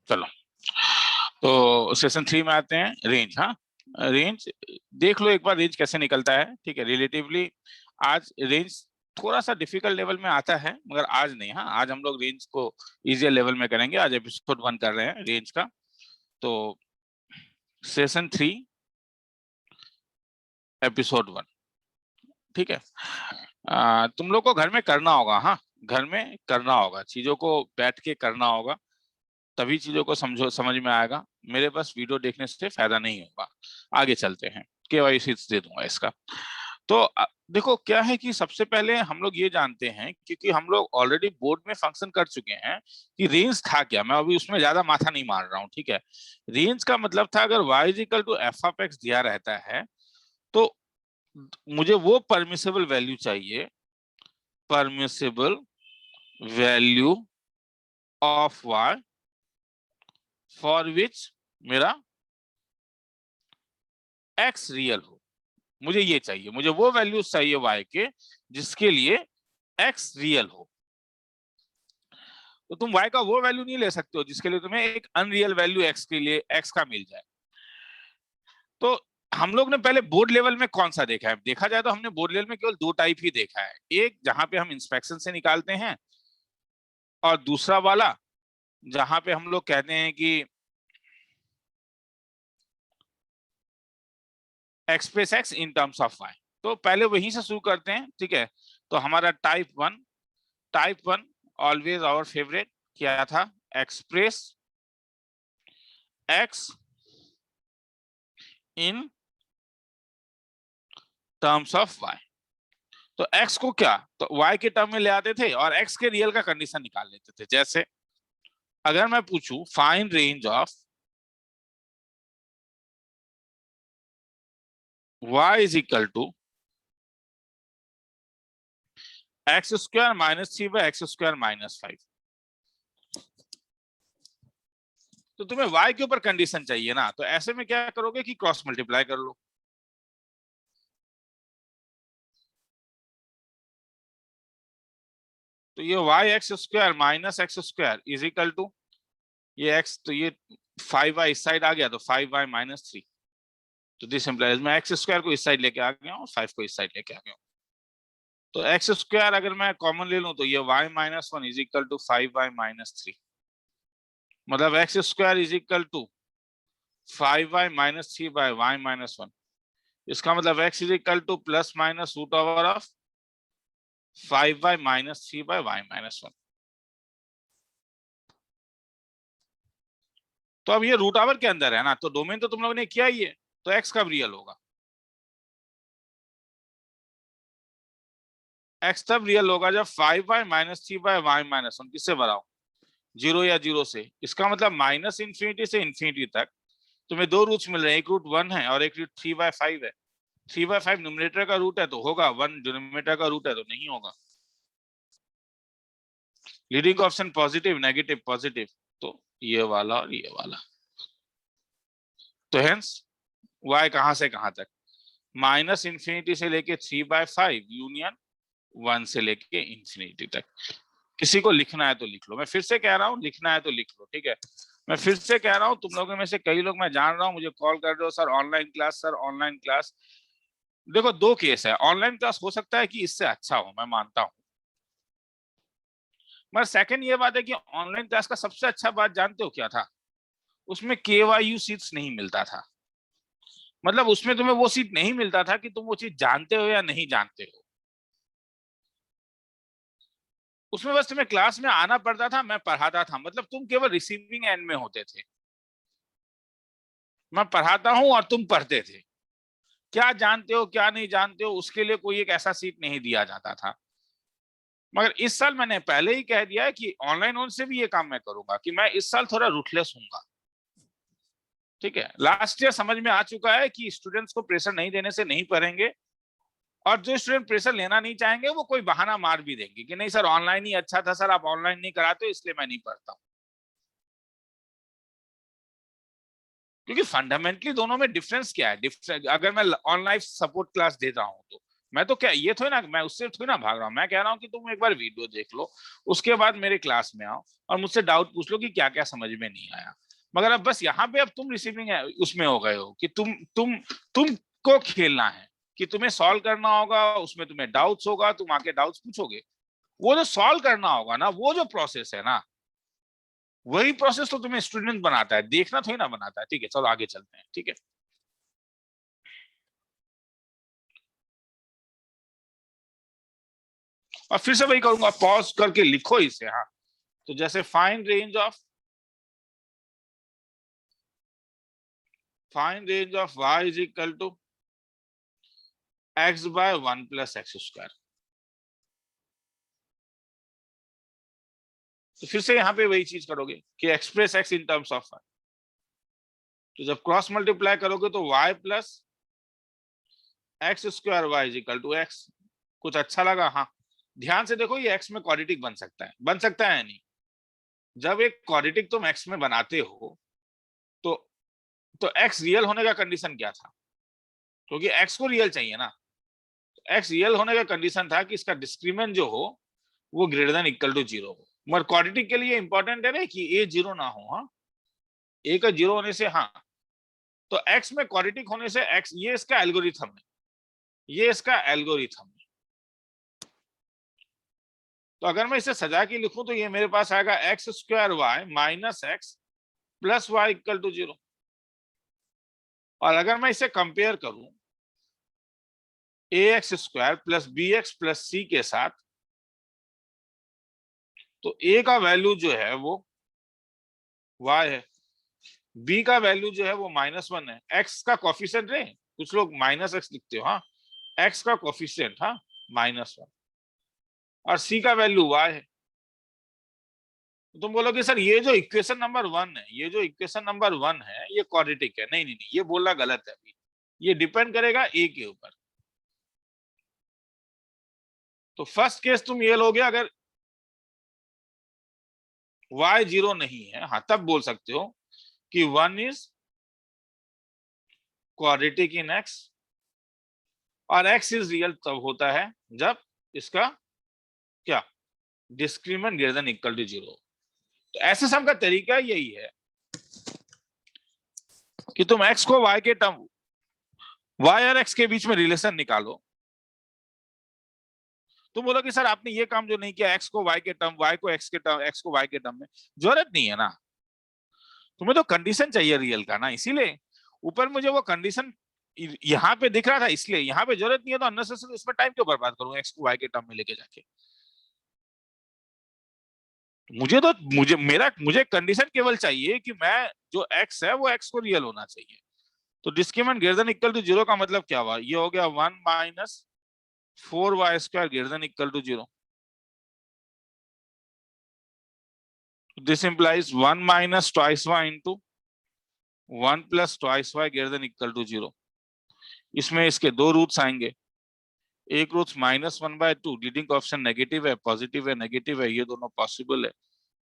चलो, तो सेशन 3 में आते हैं, रेंज। हाँ, रेंज देख लो एक बार, रेंज कैसे निकलता है। ठीक है, रिलेटिवली आज रेंज थोड़ा सा डिफिकल्ट लेवल में आता है, मगर आज नहीं। हाँ, आज हम लोग रेंज को इजी लेवल में करेंगे। आज एपिसोड 1 कर रहे हैं रेंज का। तो सेशन 3 एपिसोड 1, ठीक है। तुम लोग को घर में करना होगा। हाँ, घर में करना होगा, चीजों को बैठ के करना होगा, तभी चीजों को समझ में आएगा। मेरे पास वीडियो देखने से फायदा नहीं होगा। आगे चलते हैं, केवाईसी दे दूंगा इसका। तो देखो क्या है कि सबसे पहले हम लोग ये जानते हैं, क्योंकि हम लोग ऑलरेडी बोर्ड में फंक्शन कर चुके हैं, कि रेंज था क्या। मैं अभी उसमें ज्यादा माथा नहीं मार रहा हूँ। ठीक है, रेंज का मतलब था अगर y equal to f of x दिया रहता है, तो मुझे वो परमिसिबल वैल्यू चाहिए, permissible value of y for which मेरा x रियल हो। मुझे ये चाहिए, मुझे वो वैल्यूज चाहिए y के जिसके लिए x रियल हो। तो तुम y का वो वैल्यू नहीं ले सकते हो जिसके लिए तुम्हें एक अनरियल वैल्यू x के लिए x का मिल जाए। तो हम लोग ने पहले बोर्ड लेवल में कौन सा देखा है? देखा जाए तो हमने बोर्ड लेवल में केवल दो टाइप ही देखा है, एक जहां पे हम इंस्पेक्शन से निकालते हैं, और दूसरा वाला जहां पे हम लोग कहते हैं कि express x in terms of y। तो पहले वहीं से शुरू करते हैं। ठीक है, तो हमारा type one always our favourite क्या था? Express x in terms of y। तो x को क्या, तो y के टर्म में ले आते थे और x के रियल का कंडीशन निकाल लेते थे। जैसे अगर मैं पूछूं find range of y is equal to x square minus 3 by x square minus 5, तो तुम्हें y के ऊपर कंडीशन चाहिए ना। तो ऐसे में क्या करोगे कि क्रॉस मल्टीप्लाई कर लो। तो ये y x square minus x square is equal to ये x, तो ये 5y इस साइड आ गया, तो 5y माइनस 3। तो दिस इंप्लाइज मैं एक्स स्क्वायर को इस साइड लेके आ गया हूँ, 5 को इस साइड लेके आ गया हूँ। तो एक्स स्क्वायर अगर मैं कॉमन ले लूं तो ये y minus 1 is equal to 5y minus 3। मतलब x square is equal to 5y minus 3 by y minus 1। इसका मतलब x is equal to plus minus root over of 5y minus 3 by y minus 1। तो अब ये root over के अंदर है ना, तो डोमेन तो तुम लोगों ने किया ही है, तो x कब रियल होगा? x तब रियल होगा जब 5y minus 3 by y minus 1 किससे भरा हो? 0 या 0 से। इसका मतलब माइनस इंफिनिटी से इंफिनिटी तक तुम्हें दो रूट्स मिल रहे हैं, एक रूट 1 है और एक रूट 3/5 है। 3/5 न्यूमरेटर का रूट है तो होगा, 1 डिनोमिनेटर का रूट है तो नहीं होगा। Leading option positive, negative, positive, तो ये वाला और ये वाला। तो हेंस y कहां से कहां तक? माइनस इंफिनिटी से लेके 3/5 यूनियन 1 से लेके इंफिनिटी तक। किसी को लिखना है तो लिख लो, मैं फिर से कह रहा हूँ, लिखना है तो लिख लो। ठीक है, मैं फिर से कह रहा हूँ, तुम लोगों में से कई लोग मैं जान रहा हूँ मुझे कॉल कर रहे हो, sir online class, sir online class. देखो दो केस है, ऑनलाइन क्लास हो सकता है कि इससे अच्छा हो, मैं मानता हूँ, मगर सेकंड ये बात है कि ऑनलाइन क्लास का सबसे अच्छा बात जानते हो क्या था? उसमें केवाईयू सीट्स नहीं मिलता था। मतलब उसमें तुम्हें वो सीट नहीं मिलता था कि तुम वो चीज जानते हो या नहीं जानते हो। उसमें बस तुम्हें क्लास में आना पड़ता था, मैं पढ़ाता था, मतलब तुम केवल रिसीविंग एंड में होते थे। मैं पढ़ाता हूं और तुम पढ़ते थे। क्या जानते हो क्या नहीं जानते हो उसके लिए कोई एक ऐसा सीट नहीं दिया जाता था। मगर इस साल मैंने पहले ही कह दिया है कि ऑनलाइन ऑन से भी ये काम मैं करूंगा, कि मैं इस साल थोड़ा रूटलेस हूंगा। ठीक है, लास्ट ईयर समझ में आ चुका है कि स्टूडेंट्स को प्रेशर नहीं देने से नहीं पढ़ेंगे, और जो स्टूडेंट प्रेशर लेना नहीं चाहेंगे वो कोई बहाना मार भी देंगे कि नहीं सर ऑनलाइन ही अच्छा था, सर आप ऑनलाइन नहीं कराते इसलिए मैं नहीं पढ़ता हूं। क्योंकि फंडामेंटली दोनों में डिफरेंस क्या है? अगर मैं ऑनलाइन सपोर्ट क्लास दे रहा हूं तो मैं तो क्या ये थोड़ी ना, मैं उससे थोड़ी ना भाग रहा हूँ, मैं कह रहा हूँ कि तुम एक बार वीडियो देख लो, उसके बाद मेरे क्लास में आओ और मुझसे डाउट पूछ लो कि क्या क्या समझ में नहीं आया। मगर अब बस यहाँ पे अब तुम रिसीविंग है उसमें हो गए हो कि तुमको खेलना है कि तुम्हें सॉल्व करना होगा, उसमें तुम्हें डाउट्स होगा, तुम आके डाउट्स पूछोगे। वो जो सॉल्व करना होगा ना, वो जो प्रोसेस है ना, वही प्रोसेस तो तुम्हें स्टूडेंट बनाता है, देखना थोड़ी ना बनाता है। ठीक है, चलो आगे चलते हैं। ठीक है, और फिर से वही करूंगा, पॉज करके लिखो इसे। हाँ, तो जैसे find range of y is equal to x by 1 plus x square. तो फिर से यहाँ पे वही चीज करोगे कि express x in terms of y। तो जब क्रॉस मल्टीप्लाई करोगे तो y plus x square y is equal to x. कुछ अच्छा लगा? हाँ, ध्यान से देखो, ये x में क्वाड्रेटिक बन सकता है, बन सकता है नहीं? जब एक क्वाड्रेटिक तुम x में बनाते हो तो x रियल होने का कंडीशन क्या था? क्योंकि x को रियल चाहिए ना, तो x रियल होने का कंडीशन था कि इसका डिस्क्रीमेंट जो हो वो ग्रेटर देन इक्वल टू 0 हो। मगर क्वाड्रेटिक के लिए इंपॉर्टेंट है ना कि a 0 ना हो। हाँ, a का 0 होने से, हाँ, तो x में क्वाड्रेटिक होने से x, ये इसका एल्गोरिथम है, ये इसका एल्गोरिथम है। तो अगर मैं इसे सजा के लिखूं तो ये मेरे पास आएगा x square y minus x plus y equal to 0। और अगर मैं इसे कंपेयर करूं a x square plus b x plus c के साथ, तो ए का वैल्यू जो है वो y है, b का वैल्यू जो है वो -1 है। x का कोफिशिएंट है, कुछ लोग माइनस एक्स लिखते हो। हाँ, x का कोफिशिएंट, हाँ, -1, और c का वैल्यू y है। तो तुम बोलोगे सर ये जो इक्वेशन नंबर 1 है, ये जो इक्वेशन नंबर 1 है ये क्वाड्रेटिक है। नहीं नहीं नहीं, ये बोलना गलत है अभी, ये डिपेंड करेगा a के ऊपर। तो फर्स्ट केस तुम ये लोगे अगर y 0 नहीं है, हाँ, तब बोल सकते हो कि 1 इज क्वाड्रेटिक इन x, और x इज रियल तब होता है जब इसका क्या, discriminant greater than equal to 0। तो ऐसे सम का तरीका यही है कि तुम x को y के टर्म, y और x के बीच में रिलेशन निकालो। तुम बोलो कि सर आपने ये काम जो नहीं किया, x को y के टर्म, y को x के टर्म, x को y के टर्म में, जरूरत नहीं है ना, तुम्हें तो कंडीशन चाहिए रियल का ना, इसीलिए ऊपर मुझे वो कंडीशन यहाँ पे दिख रहा था, इसलिए यहाँ पे जरूरत नहीं है, तो अननेसेसरी इसमें टाइम क्यों बर्बाद करूं x को y के टर्म में लेके जाके। मुझे कंडीशन केवल चाहिए कि मैं जो x है वो x को रियल होना चाहिए। तो discriminant greater than equal to 0 का मतलब क्या हुआ? ये हो गया 1 minus 4y square greater than equal to 0। This implies 1 minus twice y into 1 plus twice y greater than equal to 0। इसमें इसके दो रूट्स आएंगे, एक रूट्स -1/2, लीडिंग कोएफिशिएंट नेगेटिव है, पॉजिटिव है, नेगेटिव है, ये दोनों पॉसिबल है।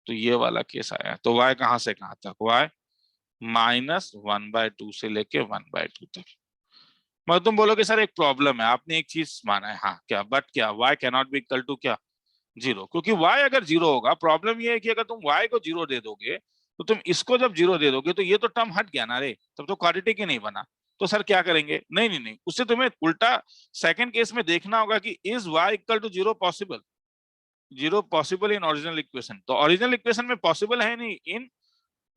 तो ये वाला केस आया। तो y कहां से कहां तक? y -1/2 से लेके 1/2 तक। मगर तुम बोलोगे सर एक प्रॉब्लम है, आपने एक चीज माना है। हाँ, क्या? बट क्या? y cannot be equal to क्या, 0? क्योंकि y अगर 0 होगा, प्रॉब्लम ये है कि अगर तुम y को 0 दे दोगे तो तुम इसको जब 0 दे दोगे तो ये तो टर्म हट गया ना रे, तब तो क्वाड्रेटिक ही नहीं बना। तो सर क्या करेंगे? नहीं नहीं नहीं, उससे तुम्हें उल्टा सेकंड केस में देखना होगा कि is y equal to 0 possible? 0 possible in original equation? तो ओरिजिनल इक्वेशन में पॉसिबल है नहीं, इन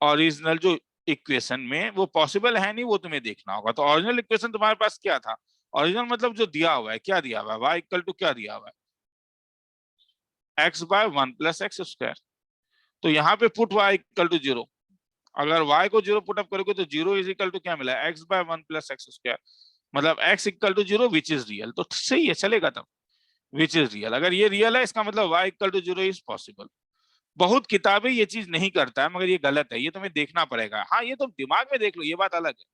ओरिजिनल जो इक्वेशन में वो पॉसिबल है नहीं, वो तुम्हें देखना होगा। तो ओरिजिनल इक्वेशन तुम्हारे पास क्या था? ओरिजिनल मतलब जो दिया हुआ है, क्या दिया हुआ है? y इक्वल टू क्या दिया हुआ है? x by 1 plus x square. तो यहाँ पे पुट y इक्वल टू 0। अगर y को 0 पुट अप करोगे तो 0 इज इक्वल टू क्या मिला? x by 1 plus x square, मतलब x equal to 0 which is real. तो सही है, चलेगा तब, विच इज रियल। अगर ये रियल है, इसका मतलब y equal to 0 is possible. बहुत किताबें ये चीज नहीं करता है, मगर ये गलत है, ये तुम्हें देखना पड़ेगा। हाँ, ये तुम दिमाग में देख लो, ये बात अलग है,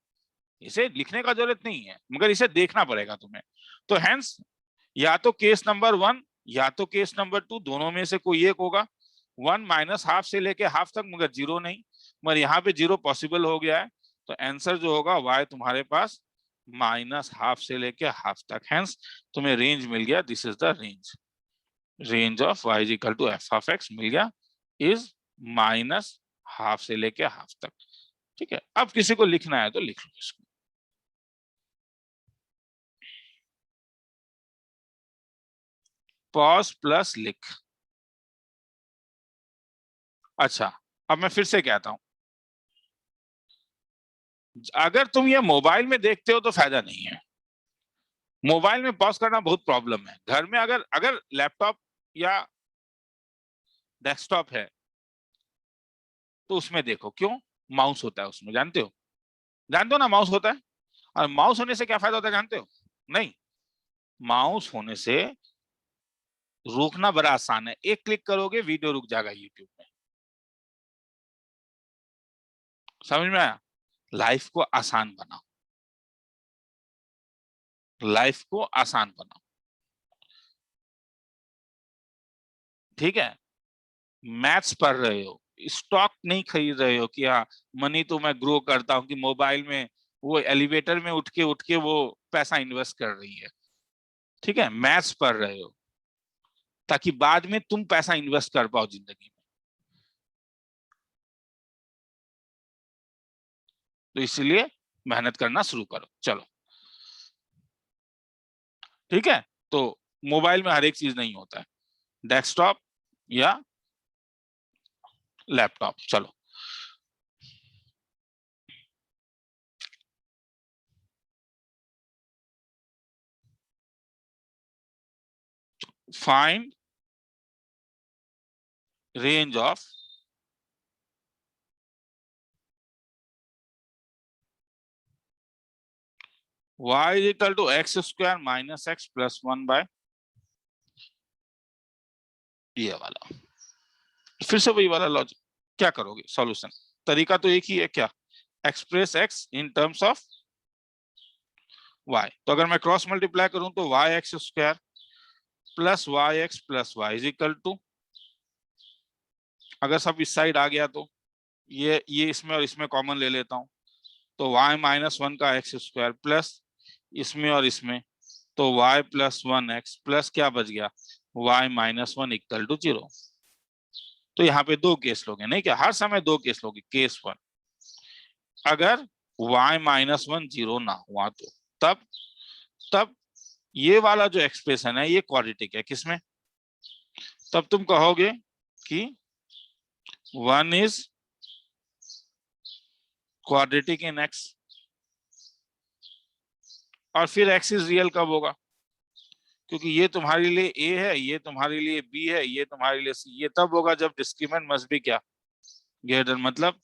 इसे लिखने का जरूरत नहीं है, मगर इसे देखना पड़ेगा तुम्हें। तो हेंस या तो केस नंबर 1 या तो केस नंबर 2, दोनों में से कोई एक होगा। 1 माइनस हाफ से लेके हाफ तक, मगर 0 नहीं। मगर यहाँ पे 0 पॉसिबल हो गया है, तो आंसर जो होगा y तुम्हारे पास -हाफ से लेके हाफ तक, हेंस तुम्हें रेंज मिल गया, this is the range, range of y is equal to f of x मिल गया, इज -हाफ से लेके हाफ तक। ठीक है, अब किसी को लिखना है तो लिख लो इसको। पॉज प्लस लिख। अच्छा, अब मैं फिर से कहता हूं, अगर तुम ये मोबाइल में देखते हो तो फायदा नहीं है, मोबाइल में पॉज करना बहुत प्रॉब्लम है। घर में अगर अगर लैपटॉप या डेस्कटॉप है तो उसमें देखो, क्यों? माउस होता है उसमें, जानते हो? जानते हो ना माउस होता है, और माउस होने से क्या फायदा होता है जानते हो? नहीं, माउस होने से रोकना बड़ा आसान है, एक क्लिक करोगे वीडियो रुक जाएगा यूट्यूब में। समझ में आया? लाइफ को आसान बनाओ, लाइफ को आसान बनाओ। ठीक है, मैथ्स पढ़ रहे हो, स्टॉक नहीं खरीद रहे हो कि हाँ मनी तो मैं ग्रो करता हूँ कि मोबाइल में वो एलिवेटर में उठ के वो पैसा इन्वेस्ट कर रही है। ठीक है, मैथ्स पढ़ रहे हो ताकि बाद में तुम पैसा इन्वेस्ट कर पाओ जिंदगी में, तो इसलिए मेहनत करना शुरू करो। चलो, ठीक है, तो मोबाइल में हर एक चीज नहीं होता है, डेस्कटॉप या लैपटॉप। चलो, find range of y is equal to x square minus x plus 1 by ये वाला। फिर से वही वाला लॉजिक, क्या करोगे सॉल्यूशन? तरीका तो एक ही है, क्या? Express x in terms of y। तो अगर मैं क्रॉस मल्टीप्लाई करूं तो y x square plus y is equal to, अगर सब इस साइड आ गया तो ये इसमें और इसमें कॉमन ले लेता हूं, तो y माइनस 1 का एक्स स्क्वायर प्लस इसमें और इसमें, तो y प्लस 1x प्लस क्या बच गया, y माइनस 1 इक्वल टू 0। तो यहाँ पे दो केस लोगे, नहीं क्या? हर समय दो केस लोगे। केस 1, अगर y माइनस 1 0 ना हुआ तो तब तब ये वाला जो एक्सप्रेशन है ये क्वाड्रेटिक है, किसमें? तब तुम कहोगे कि 1 इज क्वाड्रेटिक इन x, और फिर x इज रियल कब होगा? क्योंकि ये तुम्हारे लिए a है, ये तुम्हारे लिए b है, ये तुम्हारे लिए c, ये तब होगा जब डिस्क्रिमिनेंट मस्ट बी क्या, ग्रेटर, मतलब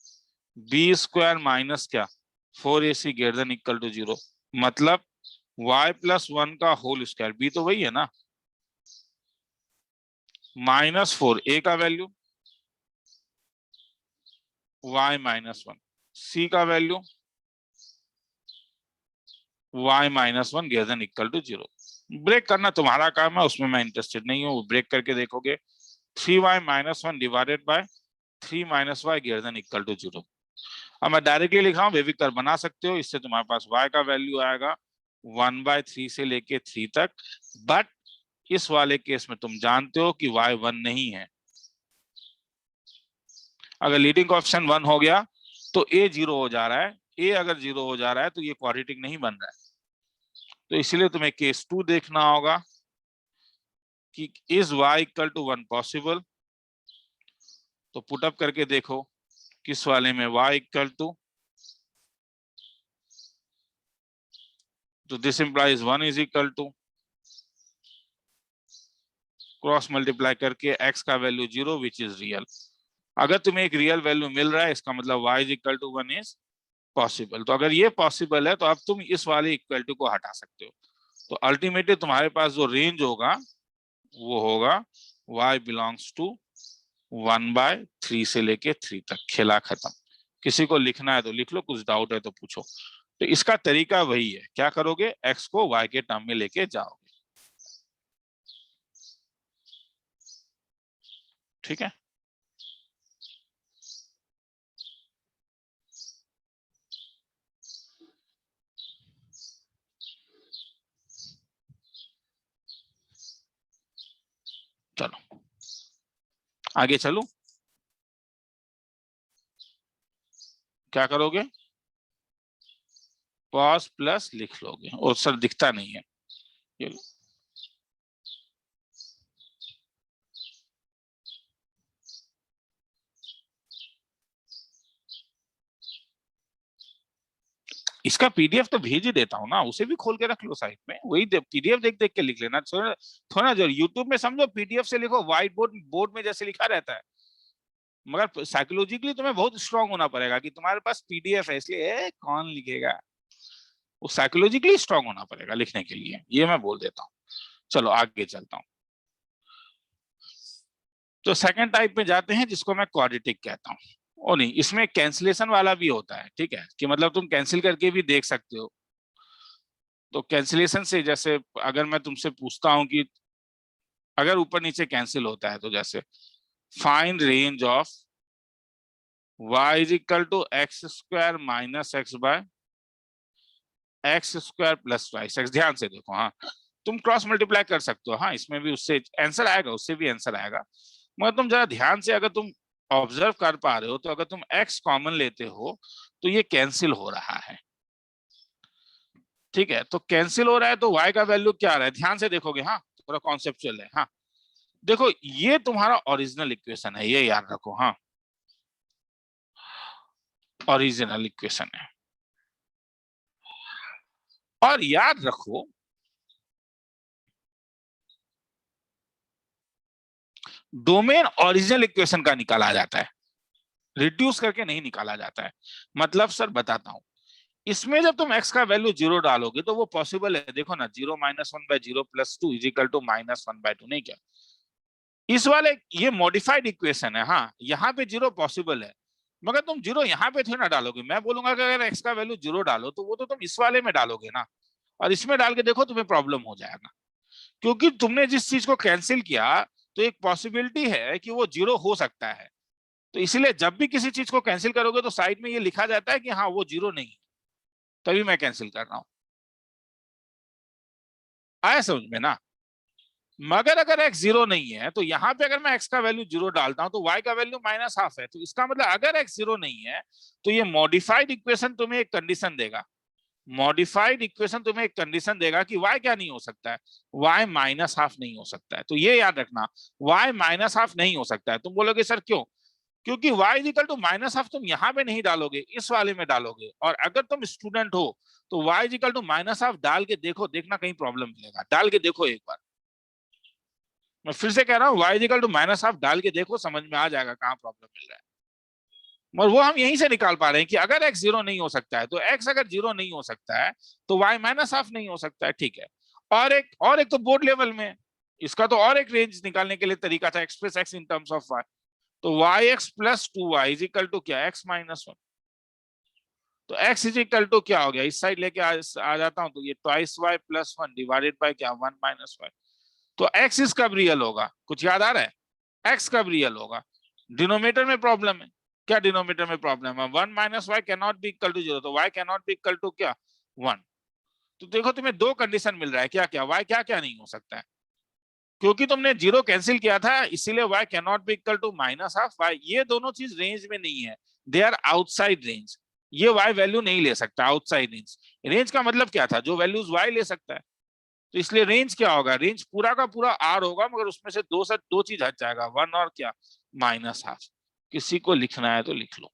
बी स्क्वायर माइनस क्या 4ac greater than equal to 0, मतलब y प्लस 1 का होल स्क्वायर, बी तो वही है ना, -4 a का वैल्यू, y माइनस 1 c का value, y minus 1 greater than equal to 0। Break करना तुम्हारा काम है, उसमें मैं इंटरेस्टेड नहीं हूँ। ब्रेक करके देखोगे 3y minus 1 divided by 3 minus y greater than equal to 0। अब मैं डायरेक्टली लिख रहा हूँ, बेफिक्र कर बना सकते हो, इससे तुम्हारे पास y का वैल्यू आएगा 1/3 से लेके 3 तक। बट इस वाले केस में तुम जानते हो कि y 1 नहीं है। अगर लीडिंग ऑप्शन 1 हो गया तो a 0 हो जा रहा है, a अगर 0 हो जा रहा है तो ये क्वाड्रेटिक नहीं बन रहा है। तो इसलिए तुम्हें केस 2 देखना होगा कि is y equal to 1 possible. तो पुटअप करके देखो किस वाले में y इक्वल टू, तो this implies 1 is equal to, cross multiply करके x का वैल्यू 0 विच इज रियल। अगर तुम्हें एक रियल वैल्यू मिल रहा है इसका मतलब y is equal to 1 is possible. तो अगर ये पॉसिबल है तो अब तुम इस वाले इक्वल टू को हटा सकते हो। तो अल्टीमेटली तुम्हारे पास जो रेंज होगा वो होगा y बिलोंग्स टू 1/3 से लेके 3 तक। खेला खत्म। किसी को लिखना है तो लिख लो, कुछ डाउट है तो पूछो। तो इसका तरीका वही है, क्या करोगे, x को y के टर्म में लेके जाओगे। ठीक है, आगे चलूं? क्या करोगे? कॉस प्लस लिख लोगे, और सर दिखता नहीं है ये लो। इसका पीडीएफ तो भेज ही देता हूँ ना, उसे भी खोल के रख लो साइड में, वही पीडीएफ देख देख के लिख लेना। थोड़ा थोड़ा जो यूट्यूब में समझो, पीडीएफ से लिखो, व्हाइट बोर्ड बोर्ड में जैसे लिखा रहता है, मगर साइकोलॉजिकली तुम्हें बहुत स्ट्रांग होना पड़ेगा कि तुम्हारे पास पीडीएफ है, इसलिए कौन लिखेगा, वो साइकोलॉजिकली स्ट्रांग होना पड़ेगा लिखने के लिए, ये मैं बोल देता हूँ। चलो आगे चलता हूँ। तो सेकंड टाइप में जाते हैं, जिसको मैं क्वाड्रेटिक कहता हूँ। ओ नहीं, इसमें कैंसिलेशन वाला भी होता है, ठीक है, कि मतलब तुम कैंसिल करके भी देख सकते हो। तो कैंसिलेशन से जैसे अगर मैं तुमसे पूछता हूं कि अगर ऊपर नीचे कैंसिल होता है, तो जैसे find range of y is equal to x square minus x by x square plus y x. ध्यान से देखो, हाँ तुम क्रॉस मल्टीप्लाई कर सकते हो, हाँ इसमें भी उससे आंसर आएगा, उससे भी आंसर आएगा, मगर तुम जरा ध्यान से अगर तुम ऑब्जर्व कर पा रहे हो, तो अगर तुम x कॉमन लेते हो तो ये कैंसिल हो रहा है, ठीक है। तो कैंसिल हो रहा है तो y का वैल्यू क्या आ रहा है, ध्यान से देखोगे, हाँ थोड़ा कॉन्सेप्चुअल है। हाँ देखो, ये तुम्हारा ओरिजिनल इक्वेशन है, ये याद रखो, हाँ ओरिजिनल इक्वेशन है। और याद रखो, डोमेन ओरिजिनल इक्वेशन का निकाला जाता है, रिड्यूस करके नहीं निकाला जाता है। मतलब सर बताता हूं, इसमें जब तुम x का वैल्यू 0 डालोगे तो वो पॉसिबल है, देखो ना, 0 - 1/0 + 2 = -1/2, नहीं क्या? इस वाले ये मॉडिफाइड इक्वेशन है, हाँ यहाँ पे 0 पॉसिबल है, मगर तुम 0 यहाँ पे थोड़ी ना डालोगे। मैं बोलूंगा कि अगर x का वैल्यू 0 डालो, तो वो तो तुम इस वाले में डालोगे ना, और इसमें डाल के देखो, तुम्हें प्रॉब्लम हो जाएगा, क्योंकि तुमने जिस चीज को कैंसिल किया, तो एक पॉसिबिलिटी है कि वो 0 हो सकता है। तो इसलिए जब भी किसी चीज को कैंसिल करोगे, तो साइड में ये लिखा जाता है कि हाँ वो 0 नहीं है, तभी मैं कैंसिल कर रहा हूं। आया समझ में ना? मगर अगर x 0 नहीं है, तो यहां पे अगर मैं x का वैल्यू 0 डालता हूं, तो y का वैल्यू -1/2 है। तो इसका मतलब अगर x 0 नहीं है, तो ये मॉडिफाइड इक्वेशन तुम्हें एक कंडीशन देगा, मॉडिफाइड इक्वेशन तुम्हें एक कंडीशन देगा कि y क्या नहीं हो सकता है, y -1/2 नहीं हो सकता है। तो ये याद रखना, y -1/2 नहीं हो सकता है। तुम बोलोगे सर क्यों? क्योंकि y = -1/2 तुम यहाँ पे नहीं डालोगे, इस वाले में डालोगे, और अगर तुम स्टूडेंट हो तो y = -1/2 डाल के देखो, देखना कहीं प्रॉब्लम मिलेगा, डाल के देखो एक बार। मैं फिर से कह रहा हूँ, y = -1/2 डाल के देखो, समझ में आ जाएगा कहाँ प्रॉब्लम मिल रहा है। और वो हम यहीं से निकाल पा रहे हैं कि अगर x 0 नहीं हो सकता है, तो x अगर 0 नहीं हो सकता है, तो y -1/2 नहीं हो सकता है, ठीक है। और एक तो बोर्ड लेवल में, इसका तो और एक रेंज निकालने के लिए तरीका था, express x in terms of y। तो yx + 2y = क्या, x - 1। तो x = क्या हो गया, इस साइड लेके आ जाता हूं, तो ये ट्वाइस y + 1 डिवाइडेड बाय क्या, 1 - y। तो x इस कब रियल होगा, कुछ याद आ रहा है? x कब रियल होगा? डिनोमिनेटर में प्रॉब्लम है। क्या डिनोमिनेटर में प्रॉब्लम है? 1 - y cannot be equal to 0, तो y cannot be equal to क्या, 1। तो देखो तुम्हें दो कंडीशन मिल रहा है, क्या क्या, y क्या क्या नहीं हो सकता है, क्योंकि तुमने 0 कैंसिल किया था, इसीलिए y cannot be equal to -1/2 y। ये दोनों चीज रेंज में नहीं है, दे आर आउटसाइड रेंज। ये y वैल्यू नहीं ले सकता, आउटसाइड रेंज। रेंज का मतलब क्या था, जो वैल्यूज y ले सकता है। तो इसलिए रेंज क्या होगा, रेंज पूरा का पूरा आर होगा, मगर उसमें से दो चीज हट जाएगा, 1 और क्या, -1/2। किसी को लिखना है तो लिख लो।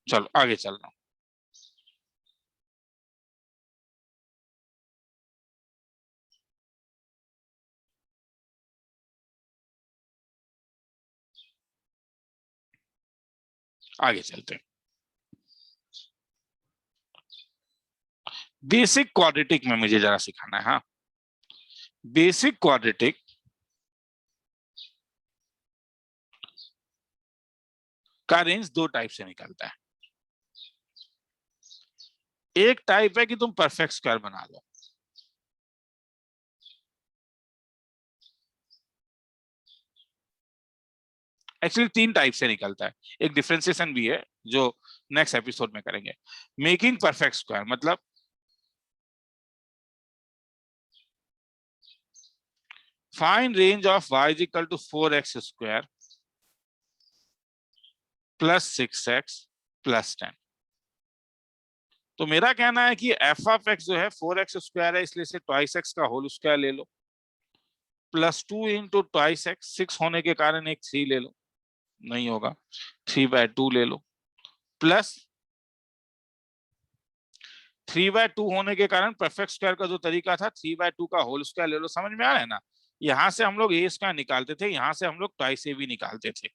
चलो आगे चल रहा हूँ। आगे चलते हैं। बेसिक क्वाड्रेटिक में मुझे जरा सिखाना है। हाँ, बेसिक क्वाड्रेटिक का रेंज दो टाइप से निकलता है। एक टाइप है कि तुम परफेक्ट स्क्वायर बना लो। एक्चुअली तीन टाइप से निकलता है, एक डिफरेंशिएशन भी है जो नेक्स्ट एपिसोड में करेंगे। मेकिंग परफेक्ट स्क्वायर मतलब find range of y is equal to 4x square plus 6x plus 10। तो मेरा कहना है कि एफ ऑफ एक्स जो है 4x स्क्वायर है, इसलिए से ट्वाइस एक्स का होल स्क्वायर ले लो, प्लस 2 इंटू ट्वाइस एक्स, 6 होने के कारण एक 3 ले लो, नहीं होगा 3/2 ले लो, प्लस 3/2 होने के कारण परफेक्ट स्क्वायर का जो तरीका था 3/2 का होल स्क्वायर ले लो। समझ में आ रहा है ना? यहां से हम लोग ए स्क्वायर निकालते थे, यहां से हम लोग ट्वाइस ए भी निकालते थे।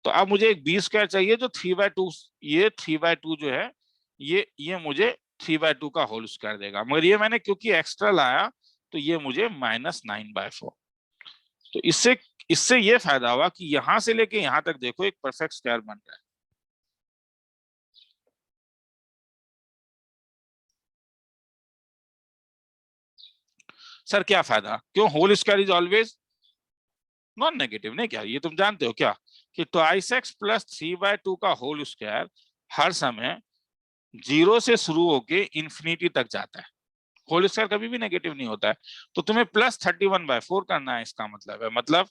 तो अब मुझे एक बी स्क्वायर चाहिए जो 3/2, ये 3/2 जो है ये मुझे 3/2 का होल स्क्वायर देगा, मगर ये मैंने क्योंकि एक्स्ट्रा लाया तो ये मुझे -9/4। तो इससे इससे ये फायदा हुआ कि यहां से लेके यहां तक देखो एक परफेक्ट स्क्वायर बन रहा है। सर क्या फायदा, क्यों? Whole square is always non negative, नहीं क्या ये तुम जानते हो क्या कि ट्वाइस एक्स प्लस 3/2 का होल स्क्वायर हर समय 0 से शुरू होके इंफिनिटी तक जाता है। होल स्क्वायर कभी भी नेगेटिव नहीं होता है। तो तुम्हें +31/4 करना है, इसका मतलब है, मतलब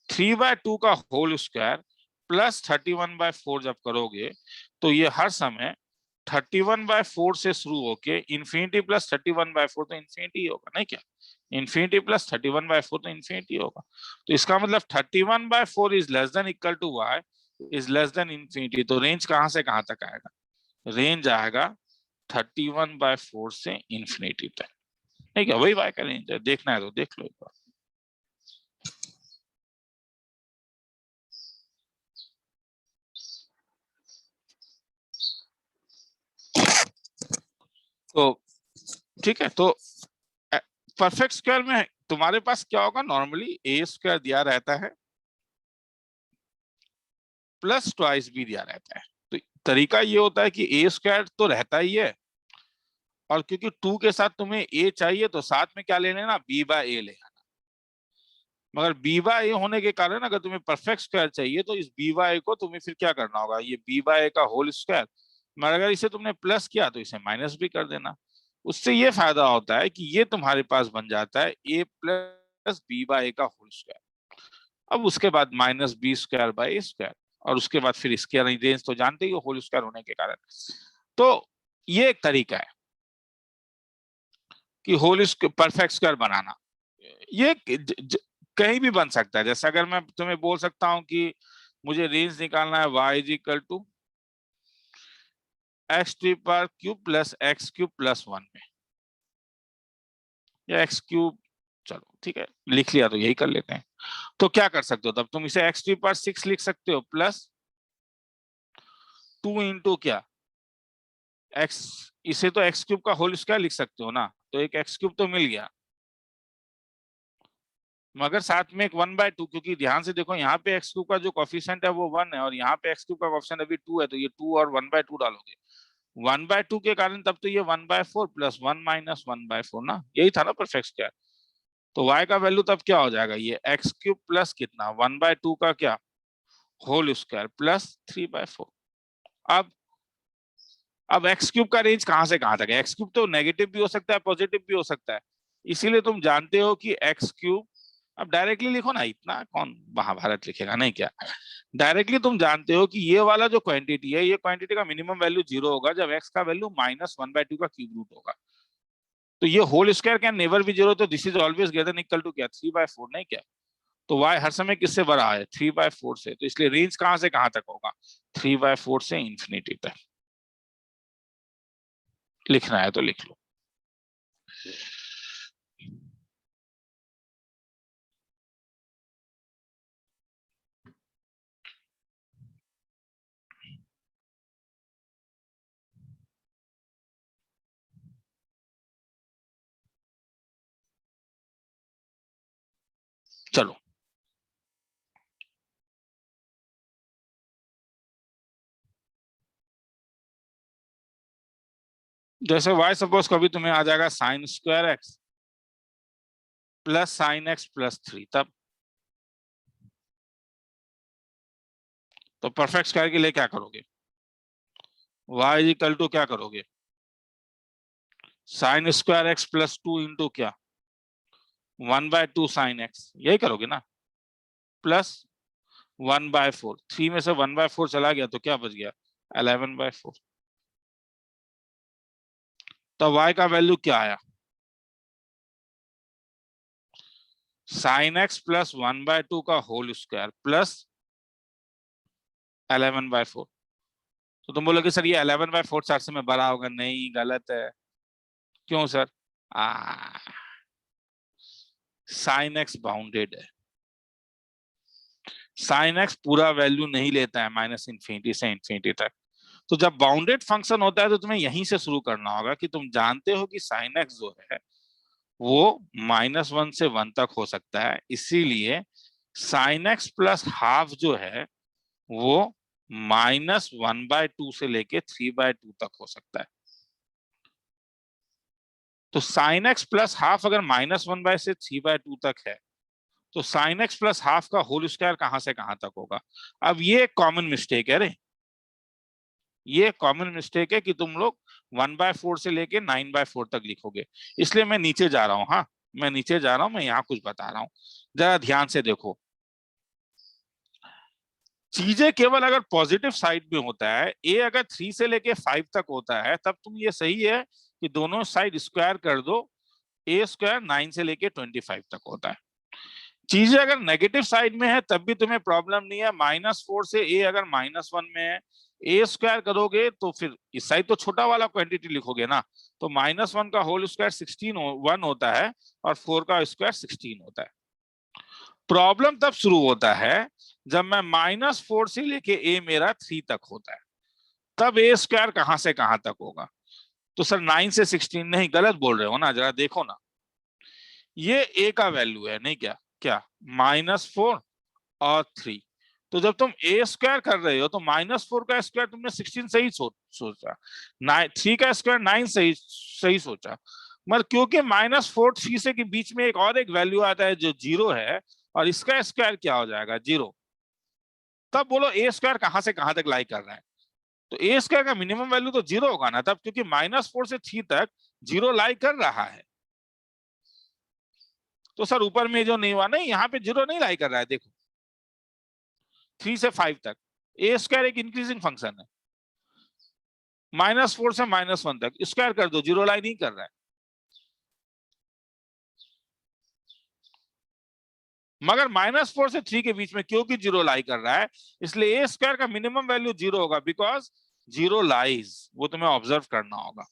3/2 का होल स्क्वायर +31/4 जब करोगे तो ये हर समय 31/4 से शुरू होके इंफिनिटी +31/4 तो इंफिनिटी होगा, नहीं क्या? इंफिनिटी +31/4 तो इंफिनिटी होगा। तो इसका मतलब 31/4 is less than equal to y is less than infinity. तो रेंज कहां से कहां तक आएगा? रेंज आएगा 31/4 से इंफिनिटी तक, नहीं क्या? वही y का रेंज है, देखना है तो देख लो एक बार। तो ठीक है, तो परफेक्ट स्क्वायर में तुम्हारे पास क्या होगा, नॉर्मली ए स्क्वायर दिया रहता है प्लस ट्वाइस भी दिया रहता है। तो तरीका ये होता है कि ए स्क्वायर तो रहता ही है, और क्योंकि 2 के साथ तुम्हें ए चाहिए तो साथ में क्या ले लेना, b/a ले लेना। मगर b/a होने के कारण अगर तुम्हें परफेक्ट स्क्वायर चाहिए तो इस b/a को तुम्हें फिर क्या करना होगा, ये b/a का होल स्क्वायर, मगर अगर इसे तुमने प्लस किया तो इसे माइनस भी कर देना। उससे ये फायदा होता है कि ये तुम्हारे पास बन जाता है a प्लस b/a का होल स्क्वायर। अब उसके बाद -b² और उसके बाद फिर इसके रेंज तो जानते ही हो होल स्क्वायर होने के कारण। तो ये एक तरीका है कि होल परफेक्ट स्क्वायर बनाना। ये कहीं भी बन सकता है। जैसे अगर मैं तुम्हें बोल सकता हूं कि मुझे रेंज निकालना है y is equal to x³ plus x³ + 1 में, या x³, चलो ठीक है लिख लिया तो यही कर लेते हैं। तो क्या कर सकते हो तब तुम इसे x³ 6 लिख सकते हो, प्लस 2 इंटू क्या x, इसे तो x³ का होल स्क्वायर लिख सकते हो ना, तो एक x³ तो मिल गया, मगर साथ में एक 1/2, क्योंकि ध्यान से देखो यहाँ पे x³ का जो कोफिशिएंट है वो 1 है और यहाँ पे x³ का कोफिशिएंट अभी 2 है, तो ये 2 और 1/2 डालोगे, 1/2 के कारण तब तो ये 1/4 प्लस 1 माइनस 1/4 ना, यही था ना परफेक्ट स्क्वायर। तो y का वैल्यू तब क्या हो जाएगा, ये x³ प्लस कितना 1/2 का क्या होल स्क्वायर प्लस 3/4। अब x³ का रेंज कहां से कहां तक है, x³ तो नेगेटिव भी हो सकता है पॉजिटिव भी हो सकता है, इसीलिए तुम जानते हो कि x³, अब डायरेक्टली लिखो ना, इतना कौन महाभारत लिखेगा, नहीं क्या? डायरेक्टली तुम जानते हो कि ये वाला जो क्वांटिटी है, ये क्वांटिटी का मिनिमम वैल्यू 0 होगा जब x का वैल्यू -1/2 का क्यूब रूट होगा। तो ये whole square can never be 0, तो this is always greater than equal to क्या 3/4, नहीं क्या? तो y हर समय किससे बड़ा है, 3/4 से, तो इसलिए रेंज कहां से कहां तक होगा, 3/4 से इंफिनिटी तक। लिखना है तो लिख लो। चलो, जैसे y सपोज कभी तुम्हें आ जाएगा sine square x plus sine x plus 3, तब तो परफेक्ट स्क्वायर के लिए क्या करोगे? y इक्वल टू क्या करोगे? Sine square x plus 2 into क्या? 1/2 साइन एक्स, यही करोगे ना, प्लस 1/4। 3 में से 1/4 चला गया तो क्या बच गया? 11/4। तो y का वैल्यू क्या आया? साइन एक्स प्लस 1/2 का होल स्क्वायर प्लस 11/4। तो तुम बोलोगे सर ये 11/4 4 से में बड़ा होगा, नहीं, गलत है। क्यों सर? साइन एक्स बाउंडेड है। साइन एक्स पूरा वैल्यू नहीं लेता है माइनस इन्फिनिटी से इन्फिनिटी तक। तो जब बाउंडेड फंक्शन होता है तो तुम्हें यहीं से शुरू करना होगा कि तुम जानते हो कि साइन एक्स जो है वो -1 से 1 तक हो सकता है, इसीलिए साइन एक्स प्लस हाफ जो है वो -1/2 से लेके 3/2 तक हो सकता है। तो साइन एक्स प्लस हाफ अगर -1 से 3/2 तक है तो साइन एक्स प्लस हाफ का होल स्क्वायर कहां से कहां तक होगा? अब ये एक कॉमन मिस्टेक है रे, ये कॉमन मिस्टेक है कि तुम लोग 1/4 से लेके 9/4 तक लिखोगे, इसलिए मैं नीचे जा रहा हूँ। हाँ, मैं नीचे जा रहा हूँ, मैं यहाँ कुछ बता रहा हूँ, जरा ध्यान से देखो। चीजें केवल अगर पॉजिटिव साइड में होता है, ए अगर 3 से लेके 5 तक होता है तब तुम ये सही है कि दोनों साइड स्क्वायर कर दो, ए स्क्वायर 9 से लेके 25 तक होता है। चीजें अगर नेगेटिव साइड में है तब भी तुम्हें प्रॉब्लम नहीं है, -4 से ए अगर -1 में है, ए स्क्वायर करोगे तो फिर इस साइड तो छोटा वाला क्वांटिटी लिखोगे ना, तो -1 का होल स्क्वायर 1 होता है और 4 का स्क्वायर 16 होता है। प्रॉब्लम तब शुरू होता है जब मैं -4 से लेके ए मेरा 3 तक होता है, तब ए स्क्वायर कहां से कहां तक होगा? तो सर 9 से 16, नहीं, गलत बोल रहे हो ना, जरा देखो ना, ये ए का वैल्यू है, नहीं क्या? क्या -4 और 3। तो जब तुम ए स्क्वायर कर रहे हो तो -4 का स्क्वायर तुमने 16 सही सोचा, 3 का स्क्वायर 9 सही सही सोचा, मगर क्योंकि -4 3 से के बीच में एक वैल्यू आता है जो 0 है और इसका स्क्वायर क्या हो जाएगा? 0। तब बोलो ए स्क्वायर कहां से कहां तक लाई कर रहा है? तो ए स्क्वायर का मिनिमम वैल्यू तो 0 होगा ना तब, क्योंकि -4 से 3 तक 0 लाई कर रहा है। तो सर ऊपर में जो नहीं हुआ, नहीं, यहाँ पे 0 नहीं लाई कर रहा है, देखो 3 से 5 तक ए स्क्वायर एक इंक्रीजिंग फंक्शन है, -4 से -1 तक स्क्वायर कर दो, 0 लाई नहीं कर रहा है। मगर -4 से 3 के बीच में क्योंकि 0 लाई कर रहा है, इसलिए ए स्क्वायर का मिनिमम वैल्यू 0 होगा, बिकॉज 0 लाइज, वो तुम्हें ऑब्जर्व करना होगा।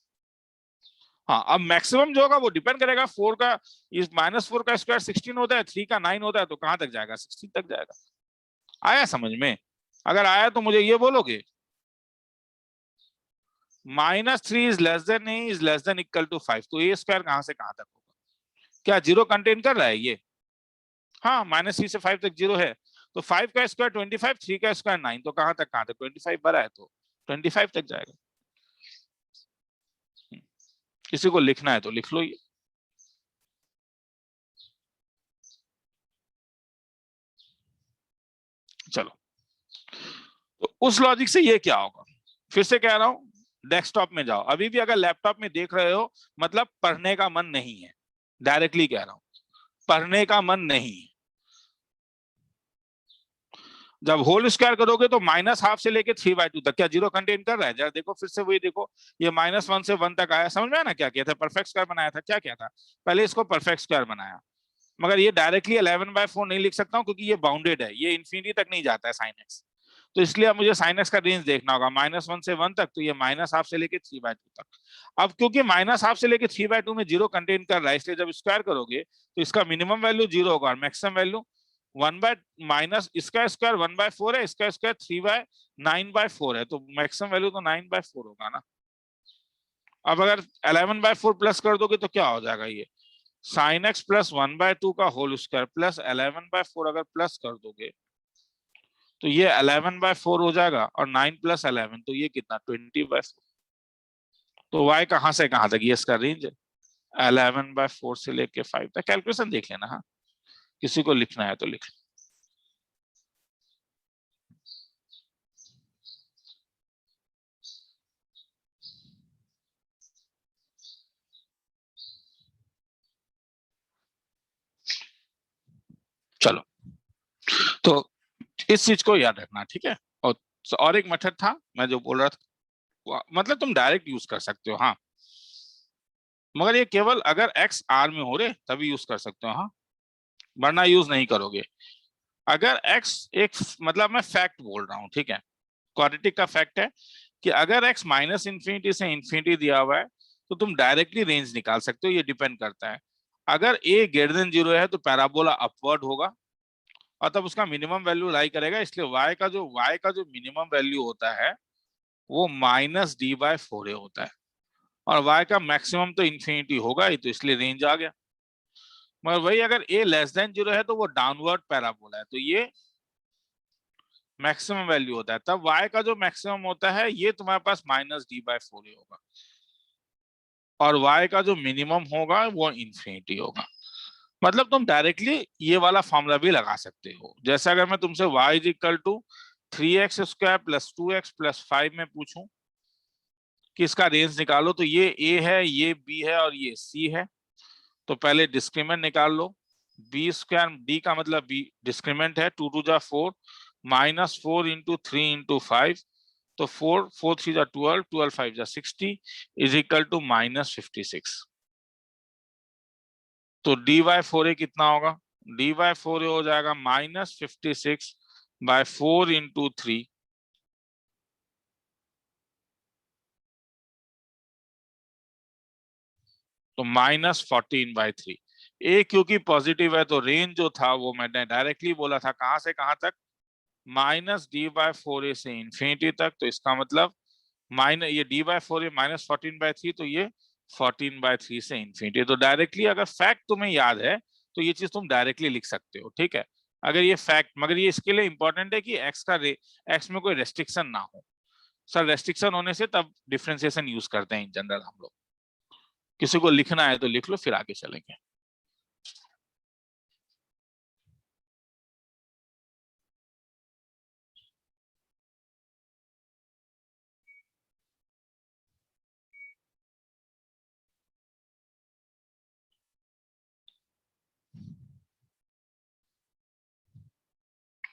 हाँ, अब मैक्सिमम जो होगा वो डिपेंड करेगा, 4 का इस -4 का स्क्वायर 16 होता है, 3 का 9 होता है, तो कहां तक जाएगा? 16 तक जाएगा। आया समझ में? अगर आया तो मुझे ये बोलोगे -3 is less than a is less than equal to 5, तो ए स्क्वायर कहां से कहां तक होगा? क्या 0 कंटेन कर रहा है ये? हाँ, -3 से 5 तक 0 है, तो 5 का स्क्वायर 25, 3 का स्क्वायर 9, तो कहां तक 25 बड़ा है तो 25 तक जाएगा। किसी को लिखना है तो लिख लो ये। चलो, तो उस लॉजिक से ये क्या होगा? फिर से कह रहा हूं, डेस्कटॉप में जाओ, अभी भी अगर लैपटॉप में देख रहे हो मतलब पढ़ने का मन नहीं है, डायरेक्टली कह रहा हूं, पढ़ने का मन नहीं है। जब होल स्क्वायर करोगे तो -1/2 से लेके 3/2 तक क्या 0 कंटेन कर रहा है? जरा देखो, फिर से वही देखो, ये -1 से 1 तक आया, समझ में आया ना क्या किया था? परफेक्ट स्क्वायर बनाया था, क्या किया था? पहले इसको परफेक्ट स्क्वायर बनाया, मगर ये डायरेक्टली 11/4 नहीं लिख सकता हूँ क्योंकि ये बाउंडेड है, ये इन्फिनिटी तक नहीं जाता है साइन एक्स, तो इसलिए अब मुझे साइन एक्स का रेंज देखना होगा -1 से 1 तक, तो ये -1/2 से लेके 3/2 तक। अब क्योंकि -1/2 से लेके 3/2 में 0 कंटेन कर रहा है, इसलिए जब स्क्वायर करोगे तो इसका मिनिमम वैल्यू 0 होगा और मैक्सिमम वैल्यू 1 बाय माइनस इसका स्क्वायर 1/4 है, इसका स्क्वायर 3/9/4 है, तो मैक्सिमम वैल्यू तो 9/4 होगा ना। अब अगर 11/4 प्लस कर दोगे तो क्या हो जाएगा? ये साइन एक्स प्लस 1/2 का होल स्क्वायर प्लस 11/4 अगर प्लस कर दोगे तो ये 11/4 हो जाएगा, और 9 + 11 तो ये कितना 20/4। तो y कहां से कहां तक, ये इसका रेंज है 11/4 से लेके 5 तक। कैलकुलेशन देख लेना, हाँ किसी को लिखना है तो लिख लो। चलो, तो इस चीज को याद रखना, ठीक है। और एक मेथड था मैं जो बोल रहा था, मतलब तुम डायरेक्ट यूज कर सकते हो, हाँ, मगर ये केवल अगर x r में हो रहे तभी यूज कर सकते हो, हाँ, वरना यूज नहीं करोगे। अगर x एक, मतलब मैं फैक्ट बोल रहा हूँ, ठीक है, क्वाड्रेटिक का फैक्ट है कि अगर x -इन्फिनिटी से इन्फिनिटी दिया हुआ है तो तुम डायरेक्टली रेंज निकाल सकते हो, ये डिपेंड करता है। अगर a > 0 है तो पैराबोला अपवर्ड होगा और तब उसका मिनिमम वैल्यू लाई करेगा, इसलिए y का जो मिनिमम वैल्यू होता है वो -d/4a होता है, और y का मैक्सिमम तो इन्फिनिटी होगा ही, तो इसलिए रेंज आ गया। मगर वही अगर a < 0 है तो वो डाउनवर्ड पैराबोला है, तो ये मैक्सिमम वैल्यू होता है, तब y का जो मैक्सिमम होता है ये तुम्हारे पास -d/4a होगा, और y का जो मिनिमम होगा वो इन्फिनिटी होगा। मतलब तुम डायरेक्टली ये वाला फॉर्मूला भी लगा सकते हो। जैसे अगर मैं तुमसे y = 3x² + 2x + 5 में पूछूं कि इसका रेंज निकालो, तो ये a है, ये b है और ये c है, तो पहले डिस्क्रीमेंट निकाल लो। b², d का मतलब b डिस्क्रीमेंट है, 2 × 2 = 4 -4 × 3 × 5, तो 4 4 3 = 12, 12 5 = 60 = -56। तो dy/4a कितना होगा, dy/4a हो जाएगा -56/4 × 3, तो -14/3। a क्योंकि पॉजिटिव है तो रेंज जो था वो मैंने डायरेक्टली बोला था, कहां से कहां तक, -d/4a से इन्फिनिटी तक, तो इसका मतलब ये d/4a -14/3, तो ये 14/3 से इन्फिनिटी। तो डायरेक्टली अगर फैक्ट तुम्हें याद है तो ये चीज तुम डायरेक्टली लिख सकते हो, ठीक है। अगर ये फैक्ट, मगर ये इसके लिए इंपॉर्टेंट है कि एक्स में कोई रेस्ट्रिक्शन ना हो। सर रेस्ट्रिक्शन होने से तब डिफरेंशिएशन यूज करते हैं इन जनरल हम लोग। किसी को लिखना है तो लिख लो, फिर आगे चलेंगे।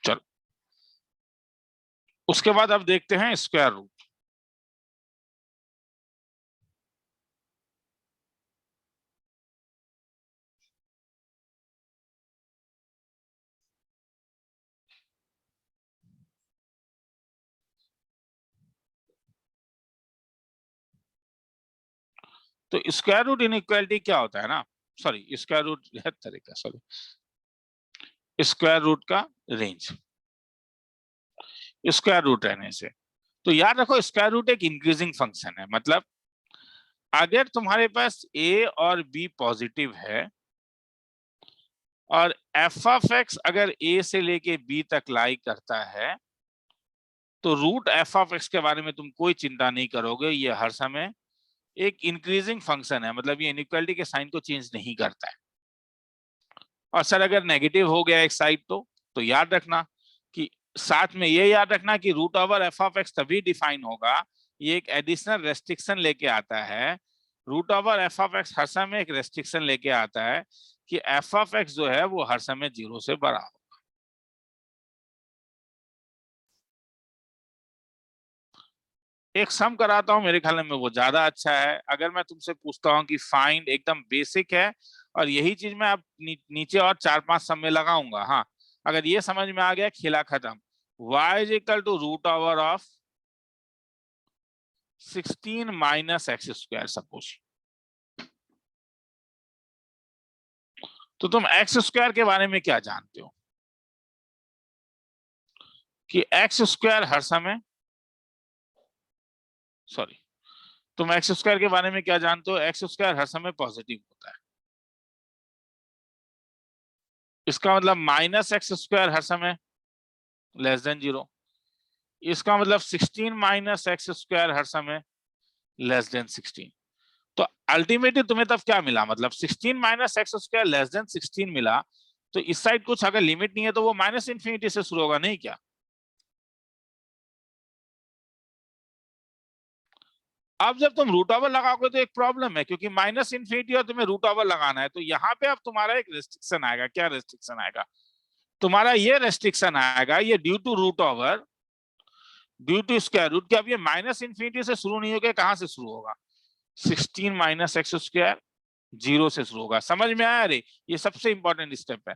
चलो, उसके बाद अब देखते हैं स्क्वायर रूट। तो स्क्वायर रूट इनइक्वालिटी क्या होता है ना, सॉरी स्क्वायर रूट तरीका, सॉरी स्क्वायर रूट का रेंज, स्क्वायर रूट रहने से। तो याद रखो स्क्वायर रूट एक इंक्रीजिंग फंक्शन है, मतलब अगर तुम्हारे पास a और b पॉजिटिव है और f(x) अगर a से लेके b तक लाई करता है, तो रूट f(x) के बारे में तुम कोई चिंता नहीं करोगे, ये हर समय एक इंक्रीजिंग फंक्शन है, मतलब ये इनइक्वालिटी के साइन को चेंज नहीं करता है। और सर अगर नेगेटिव हो गया एक साइड तो याद रखना कि, साथ में ये याद रखना कि √f(x) तभी डिफाइन होगा, ये एक एडिशनल रेस्ट्रिक्शन लेके आता है। √f(x) हर समय एक रेस्ट्रिक्शन लेके आता है कि f(x) जो है वो हर समय 0 से बड़ा हो। एक सम कराता हूं, मेरे ख्याल में वो ज्यादा अच्छा है। अगर मैं तुमसे पूछता हूं कि फाइंड, एकदम बेसिक है, और यही चीज मैं अब नीचे और 4-5 सम में लगाऊंगा, हाँ, अगर ये समझ में आ गया खेला खत्म। y = √of 16 - x², suppose. तो तुम x² के बारे में क्या जानते हो कि x² हर समय, सॉरी, तुम x² के बारे में क्या जानते हो, x² हर समय पॉजिटिव होता है। इसका मतलब माइनस एक्स स्क्वायर हर समय लेस देन 0। इसका मतलब 16 माइनस एक्स स्क्वायर हर समय लेस देन 16। तो अल्टीमेटली तुम्हें तब क्या मिला, मतलब 16 minus x square less than 16 मिला। तो इस साइड कुछ अगर लिमिट नहीं है तो वो माइनस इंफिनिटी से शुरू होगा, नहीं क्या? अब जब तुम रूट ओवर लगाओगे तो एक प्रॉब्लम है, क्योंकि माइनस इंफिनिटी और तुम्हें रूट ओवर लगाना है, तो यहाँ पे अब तुम्हारा एक रेस्ट्रिक्शन आएगा। क्या रेस्ट्रिक्शन आएगा तुम्हारा? ये रेस्ट्रिक्शन आएगा, ये due to root over, due to square root. के अब ये माइनस इंफिनिटी से शुरू नहीं होगा, कहां से शुरू होगा? 16 माइनस एक्स स्क्वायर 0 से शुरू होगा। समझ में आया? अरे ये सबसे इंपॉर्टेंट स्टेप है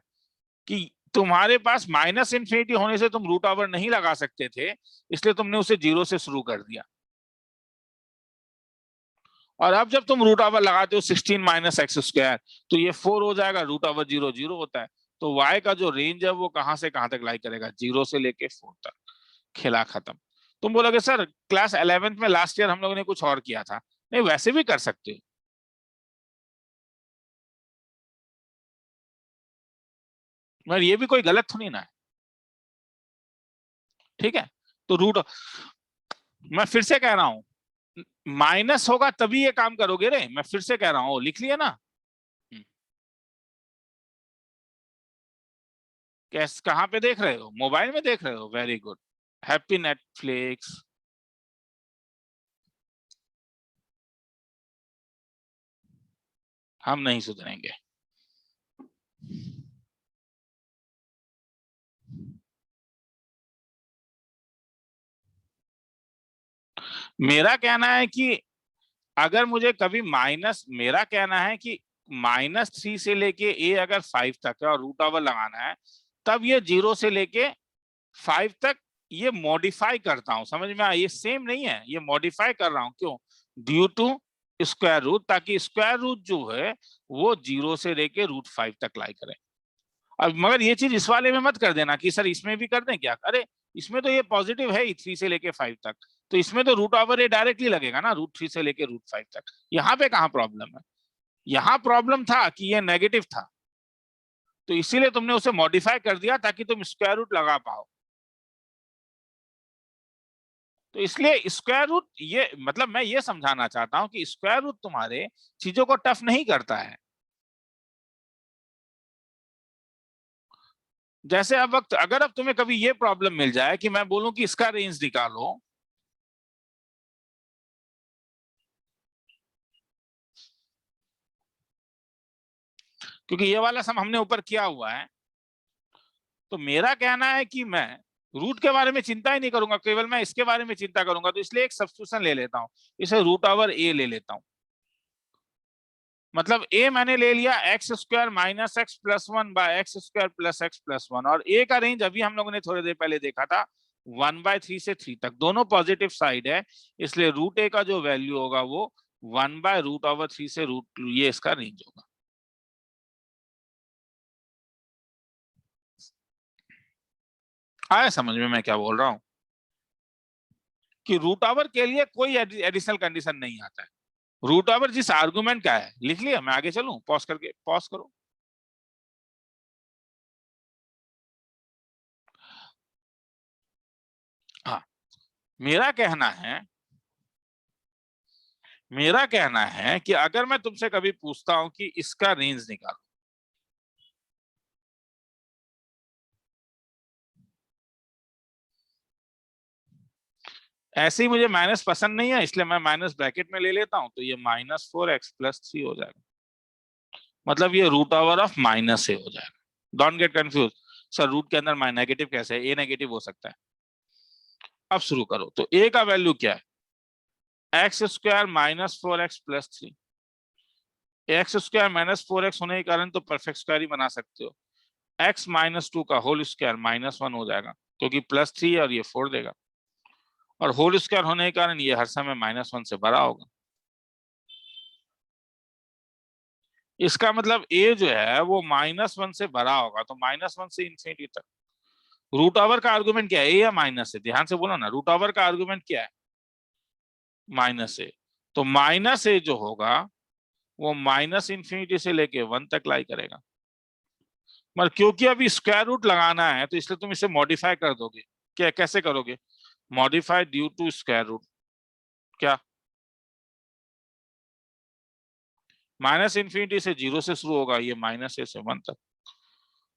कि तुम्हारे पास माइनस इंफिनिटी होने से तुम रूट ओवर नहीं लगा सकते थे, इसलिए तुमने उसे 0 से शुरू कर दिया। और अब जब तुम रूट ओवर लगाते हो 16 माइनस एक्स स्क्वायर, तो ये 4 हो जाएगा, रूट ओवर 0 0 होता है। तो y का जो रेंज है वो कहां से कहां तक लाई करेगा? 0 से लेके 4 तक। खेला खत्म। तुम बोलोगे सर क्लास 11th में लास्ट ईयर हम लोगों ने कुछ और किया था। नहीं, वैसे भी कर सकते हो। मगर ये भी कोई गलत थोड़ी ना है, ठीक है? तो रूट, मैं फिर से कह रहा हूं, माइनस होगा तभी ये काम करोगे रे। मैं फिर से कह रहा हूं, लिख लिया ना? कैस कहाँ पे देख रहे हो? मोबाइल में देख रहे हो? Very good. Happy Netflix. हम नहीं सुधरेंगे। मेरा कहना है कि अगर मुझे कभी माइनस, मेरा कहना है कि -3 से लेके a अगर 5 तक है और रूट ओवर लगाना है, तब ये 0 से लेके 5 तक ये मॉडिफाई करता हूं। समझ में आया? ये सेम नहीं है, ये मॉडिफाई कर रहा हूं। क्यों? ड्यू टू स्क्वायर रूट, ताकि स्क्वायर रूट जो है वो 0 से लेके √5 तक लाई करे। अब मगर ये चीज इस वाले में मत कर देना कि सर इसमें भी कर दें क्या। अरे इसमें तो ये पॉजिटिव है ही 3 से लेके 5 तक, तो इसमें तो रूट ओवर ये डायरेक्टली लगेगा ना, √3 से लेके √5 तक। यहाँ पे कहाँ प्रॉब्लम है? यहाँ प्रॉब्लम था कि ये नेगेटिव था, तो इसीलिए तुमने उसे मॉडिफाई कर दिया ताकि तुम स्क्वायर रूट लगा पाओ। तो इसलिए स्क्वायर रूट, ये मतलब मैं ये समझाना चाहता हूं कि स्क्वायर रूट तुम्हारे चीजों को टफ नहीं करता है। जैसे अब वक्त, अगर अब तुम्हें कभी ये प्रॉब्लम मिल जाए कि मैं बोलूं कि इसका रेंज निकालो, क्योंकि ये वाला सम हमने ऊपर किया हुआ है, तो मेरा कहना है कि मैं रूट के बारे में चिंता ही नहीं करूंगा, केवल मैं इसके बारे में चिंता करूंगा। तो इसलिए एक सब्स्टिट्यूशन ले लेता हूं, इसे रूट ओवर a ले लेता हूं। मतलब a मैंने ले लिया x square minus x plus 1 by x square plus x plus 1, और a का रेंज अभी हम लोगों ने थोड़ी देर पहले देखा था 1/3 से 3 तक, दोनों पॉजिटिव साइड है। इसलिए रूट a का जो वैल्यू होगा वो 1/√3 से रूट, ये इसका रेंज होगा। आया समझ में मैं क्या बोल रहा हूं? कि रूट ओवर के लिए कोई एडिशनल कंडीशन नहीं आता है। रूट ओवर जिस आर्गुमेंट का है, लिख लिया? मैं आगे चलूं? पॉज करके, पॉज करो। हाँ, मेरा कहना है, मेरा कहना है कि अगर मैं तुमसे कभी पूछता हूं कि इसका रेंज निकालो, ऐसे ही मुझे माइनस पसंद नहीं है, इसलिए मैं माइनस ब्रैकेट में ले लेता हूं, तो ये -4x+3 हो जाएगा। मतलब ये root over of minus a हो जाएगा। Don't get confuse, sir root के अंदर नेगेटिव कैसे है? ए नेगेटिव हो सकता है। अब शुरू करो। तो ए का वैल्यू क्या है? X square -4x+3। X square -4x होने के कारण तो परफेक्ट स्क्वायर ही बना सकते हो। x-2 का होल स्क्वायर -1 हो जाएगा, क्योंकि +3 और ये 4 देगा, और होल स्क्वायर होने के कारण ये हर समय -1 से बड़ा होगा। इसका मतलब a जो है वो -1 से बड़ा होगा, तो -1 से इंफिनिटी तक। रूट ओवर का आर्गुमेंट क्या है? a या माइनस है? ध्यान से बोलो ना, रूट ओवर का आर्गुमेंट क्या है? -a। तो -a जो होगा वो -इंफिनिटी से लेके 1 तक लाई करेगा। मगर क्योंकि अभी स्क्वायर रूट लगाना है तो इसलिए तुम इसे मॉडिफाई कर दोगे। क्या कैसे करोगे? Modify due to square root. क्या? माइनस इन्फिनिटी से 0 से शुरू होगा, ये माइनस ए से 1 तक।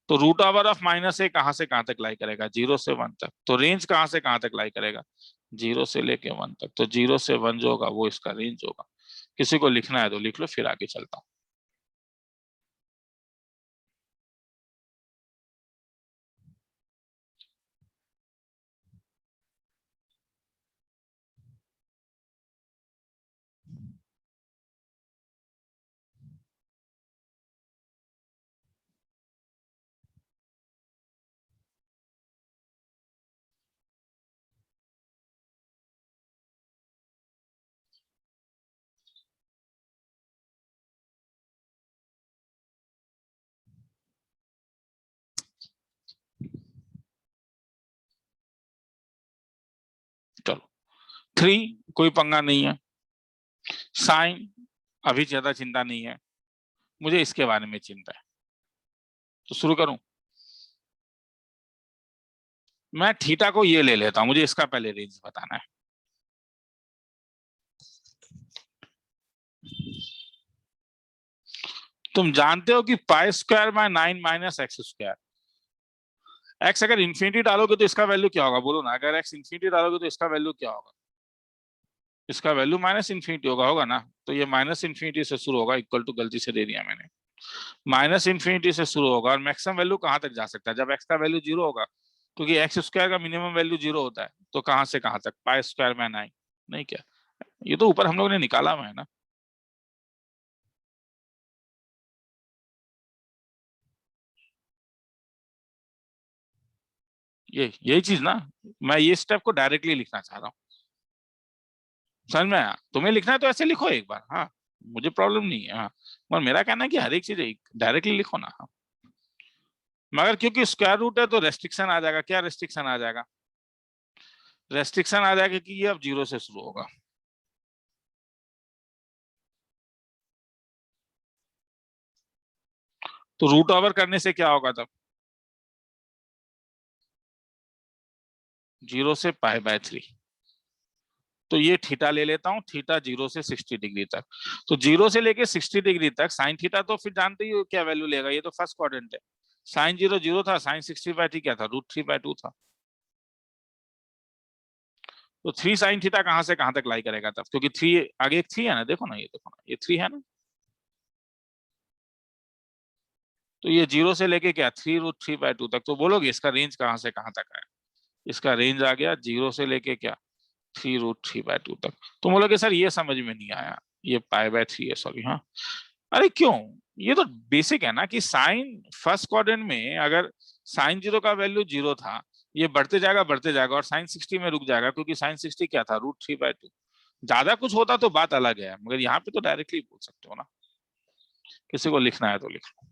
तो रूट ओवर ऑफ माइनस ए कहां से कहां तक लाई करेगा? 0 से 1 तक। तो रेंज कहां से कहां तक लाई करेगा? 0 से लेके 1 तक। तो 0 से 1 जो होगा वो इसका रेंज होगा। किसी को लिखना है तो लिख लो, फिर आगे चलता हूं। चलो, 3 कोई पंगा नहीं है। साइन अभी ज्यादा चिंता नहीं है, मुझे इसके बारे में चिंता है। तो शुरू करूं? मैं थीटा को ये ले लेता हूं, मुझे इसका पहले रेंज बताना है। तुम जानते हो कि pi square by 9 minus x square. X अगर इन्फिनिटी डालोगे तो इसका वैल्यू क्या होगा? बोलो ना, अगर एक्स इन्फिनिटी डालोगे तो इसका वैल्यू क्या होगा? इसका वैल्यू माइनस इन्फिनिटी होगा ना। तो ये माइनस इन्फिनिटी से शुरू होगा, इक्वल टू गलती से दे दिया मैंने। माइनस इन्फिनिटी से शुरू होगा और मैक्सिमम वैल्यू कहां तक जा सकता है? जब एक्स का वैल्यू 0 होगा, क्योंकि एक्स स्क्वायर का मिनिमम वैल्यू 0 होता है। तो कहां से कहां तक? Pi square by 9। नहीं क्या? ये तो ऊपर हम लोग ने निकाला हुआ है ना। ये यही चीज ना, मैं ये स्टेप को डायरेक्टली लिखना चाह रहा हूँ। समझ में आया? तुम्हें लिखना है तो ऐसे लिखो एक बार, हाँ, मुझे प्रॉब्लम नहीं है। हाँ, मगर मेरा कहना है कि हर एक चीज डायरेक्टली लिखो ना। हाँ। मगर क्योंकि स्क्वायर रूट है तो रेस्ट्रिक्शन आ जाएगा। क्या रेस्ट्रिक्शन आ जाएगा? रेस्ट्रिक्शन आ जाएगा कि ये अब 0 से शुरू होगा। तो रूट ओवर करने से क्या होगा तब? 0 से पाई बाय 3। तो ये थीटा ले लेता हूँ, थीटा 0 से 60 डिग्री तक। तो 0 से लेके 60 डिग्री तक साइन थीटा, तो फिर जानते ही हो क्या वैल्यू लेगा, ये तो फर्स्ट क्वाड्रेंट है। साइन 0 0 था, साइन 60/t क्या था? √3/2 था। तो 3 साइन थीटा कहां से कहां तक लाई करेगा तब? क्योंकि 3 आगे एक 3 है ना, देखो ना, ये देखो ना, ये 3 है ना। तो ये 0 से लेके क्या, 3√3/2 तक। तो बोलोगे इसका रेंज कहां से कहां तक आया? इसका रेंज आ गया 0 से लेके क्या, 3√3/2 तक। तो बोलोगे सर ये समझ में नहीं आया, ये पाई/3 है, सॉरी। हाँ, अरे क्यों? ये तो बेसिक है ना कि साइन फर्स्ट क्वाड्रेंट में अगर साइन 0 का वैल्यू 0 था, ये बढ़ते जाएगा और साइन 60 में रुक जाएगा, क्योंकि साइन 60 क्या था, √3/2। ज्यादा कुछ होता तो बात अलग है, मगर यहाँ पे तो डायरेक्टली बोल सकते हो ना। किसी को लिखना है तो लिख लो।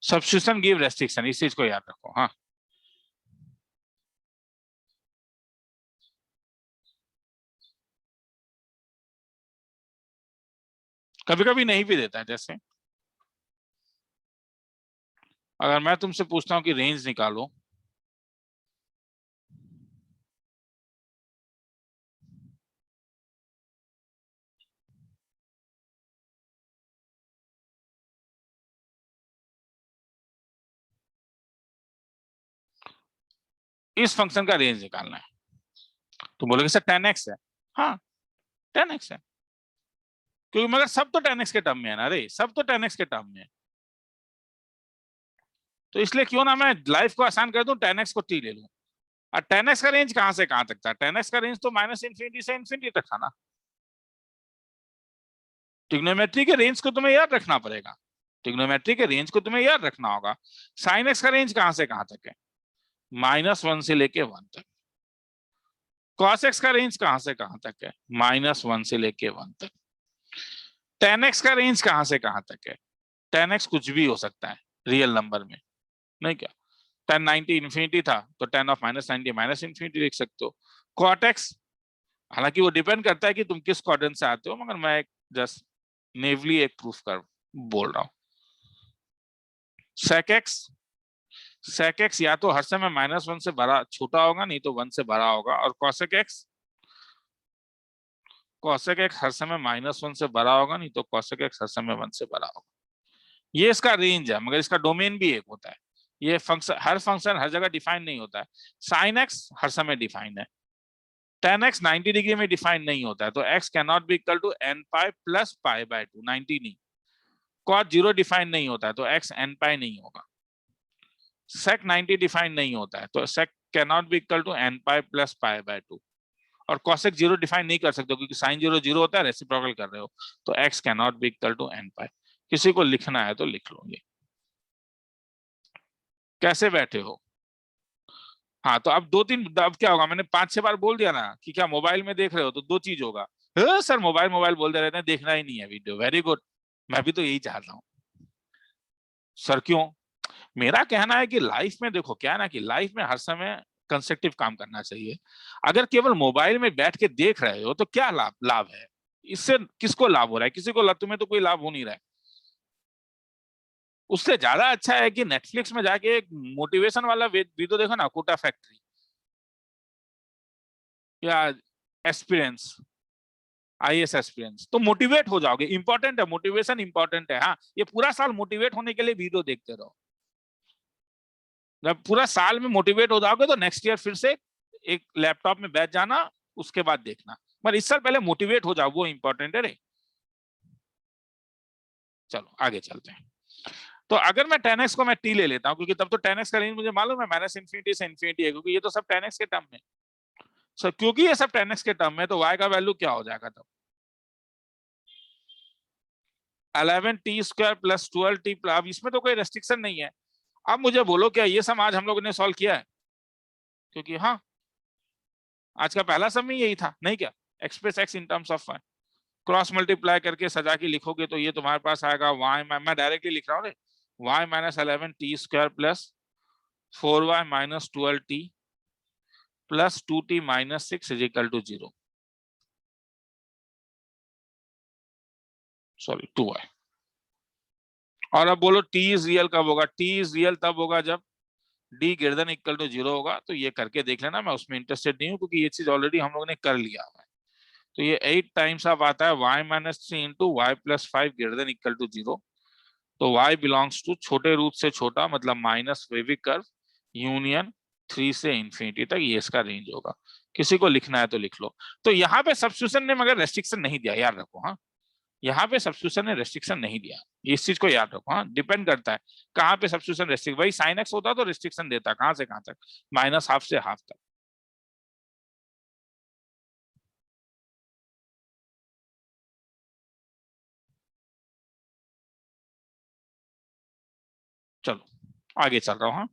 सब्स्टिट्यूशन गिव रेस्ट्रिक्शन, इस चीज को याद रखो। हाँ, कभी कभी नहीं भी देता है। जैसे अगर मैं तुमसे पूछता हूँ कि रेंज निकालो, इस फंक्शन का रेंज निकालना है, तो बोलोगे सर 10x है। हाँ, 10x है, क्योंकि मगर सब तो 10x के टर्म में है ना रे, सब तो 10x के टर्म में है। तो इसलिए क्यों ना मैं लाइफ को आसान कर दूं, 10x को t ले लूं। और 10x का रेंज कहां से कहां तक था? 10x का रेंज तो माइनस इन्फिनिटी से इन्फिनिटी तक था ना। ट्रिग्नोमेट्री के रेंज को तुम्हें याद रखना पड़ेगा, ट्रिग्नोमेट्री के रेंज को तुम्हें याद रखना होगा। साइन एक्स का रेंज कहां से कहां तक है? -1 से लेके 1 तक। कॉस एक्स का रेंज कहां से कहां तक है? -1 से लेके 1 तक। 10x का रेंज कहां से कहां तक है? 10x कुछ भी हो सकता है रियल नंबर में, नहीं क्या? 1090 इन्फिनिटी था तो 10 ऑफ -90 माइनस इन्फिनिटी लिख सकते हो। कॉट एक्स, हालांकि वो डिपेंड करता है कि तुम किस क्वाड्रेंट से आते हो, मगर मैं जस्ट नेवली एक प्रूफ कर बोल रहा हूं। सेक एक्स या तो हर समय -1 से बड़ा छोटा होगा, नहीं तो 1 से बड़ा होगा। और कॉसेक एक्स हर समय -1 से बड़ा होगा, नहीं तो कॉसेक एक्स हर समय 1 से बड़ा होगा। ये इसका रेंज है, मगर इसका डोमेन भी एक होता है। ये फंक्शन हर जगह डिफाइन नहीं होता है। साइन एक्स हर समय डिफाइन है। 10x 90 डिग्री में डिफाइन नहीं होता है, तो x can not be equal to n pi plus pi by 2, 90 नहीं। cos 0 डिफाइन नहीं होता है, तो x n पाई नहीं होगा। sec 90 डिफाइन नहीं होता है, तो sec can not be equal to n pi plus pi by 2। और cosec 0 डिफाइन नहीं कर सकते क्योंकि sin 0 0 होता है, रेसिप्रोकल कर रहे हो, तो x can not be equal to n pi. किसी को लिखना है तो लिख लो। ये कैसे बैठे हो? हाँ, तो अब 2-3, अब क्या होगा, मैंने 5-6 बार बोल दिया ना कि क्या मोबाइल में देख रहे हो, तो 2 चीज होगा। सर मोबाइल मोबाइल बोलते रहते हैं, देखना ही नहीं है वीडियो। वेरी गुड, मैं भी तो यही चाहता हूँ। सर क्यों? मेरा कहना है कि लाइफ में देखो क्या है ना, कि लाइफ में हर समय कंस्ट्रक्टिव काम करना चाहिए। अगर केवल मोबाइल में बैठ के देख रहे हो तो क्या लाभ लाभ है? इससे किसको लाभ हो रहा है? किसी को तुम्हें तो कोई लाभ हो नहीं रहा है। उससे ज्यादा अच्छा है कि नेटफ्लिक्स में जाके एक मोटिवेशन वाला वीडियो देखो ना, कोटा फैक्ट्री या एक्सपीरियंस, आईएएस एक्सपीरियंस, तो मोटिवेट हो जाओगे। इंपॉर्टेंट है, मोटिवेशन इंपॉर्टेंट है। हाँ, ये पूरा साल मोटिवेट होने के लिए वीडियो देखते रहो। जब पूरा साल में मोटिवेट हो जाओगे तो नेक्स्ट ईयर फिर से एक लैपटॉप में बैठ जाना, उसके बाद देखना। पर इस साल पहले मोटिवेट हो जाओ, वो इंपॉर्टेंट है रे। चलो आगे चलते हैं। तो अगर मैं 10x को मैं t ले लेता हूं, क्योंकि तब तो 10x का रेंज मुझे मालूम है माइनस इन्फिनिटी से इन्फिनिटी है, क्योंकि ये तो सब 10x के टर्म में। सो क्योंकि ये सब 10x के टर्म में, तो y का वैल्यू क्या हो जाएगा तब? 11t² plus 12t। अब इसमें तो कोई रेस्ट्रिक्शन नहीं है। अब मुझे बोलो, क्या ये सम आज हम लोगों ने सॉल्व किया है? क्योंकि हाँ, आज का पहला सम ही यही था, नहीं क्या? Express x in terms of y, cross multiply करके सजा के लिखोगे तो ये तुम्हारे पास आएगा y, मैं डायरेक्टली लिख रहा हूँ रे, y minus 11t² plus 4y minus 12t plus 2t minus 6 is equal to 0। Sorry 2y। और अब बोलो t इज रियल कब होगा? t इज रियल तब होगा जब d greater than equal to 0 होगा। तो ये करके देख लेना, मैं उसमें इंटरेस्टेड नहीं हूँ, क्योंकि ये चीज ऑलरेडी हम लोगों ने कर लिया है। तो ये 8 टाइम्स अब आता है y minus 3 into y plus 5 greater than equal to 0। तो y बिलोंग्स टू छोटे रूट से छोटा, मतलब माइनस वेवी कर्व यूनियन 3 से इंफिनिटी तक, ये इसका रेंज होगा। किसी को लिखना है तो लिख लो। तो यहाँ पे सब्स्टिट्यूशन ने मगर रेस्ट्रिक्शन नहीं दिया, याद रखो। हाँ, यहाँ पे सब्स्टिट्यूशन ने रेस्ट्रिक्शन नहीं दिया, इस चीज को याद रखो। हाँ, डिपेंड करता है कहाँ पे सब्स्टिट्यूशन रेस्ट्रिक्ट। वही साइन एक्स होता तो रेस्ट्रिक्शन देता, कहाँ से कहाँ तक? -12 से हाफ तक। चलो आगे चल रहा हूँ। हाँ,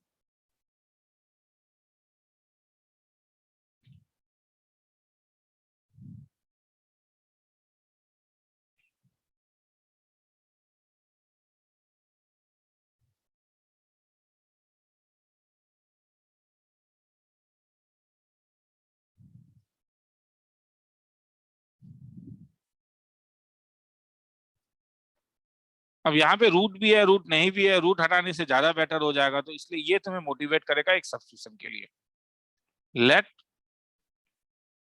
अब यहाँ पे रूट भी है, रूट नहीं भी है, रूट हटाने से ज्यादा बेटर हो जाएगा, तो इसलिए ये तुम्हें मोटिवेट करेगा एक सब्स्टिट्यूशन के लिए। Let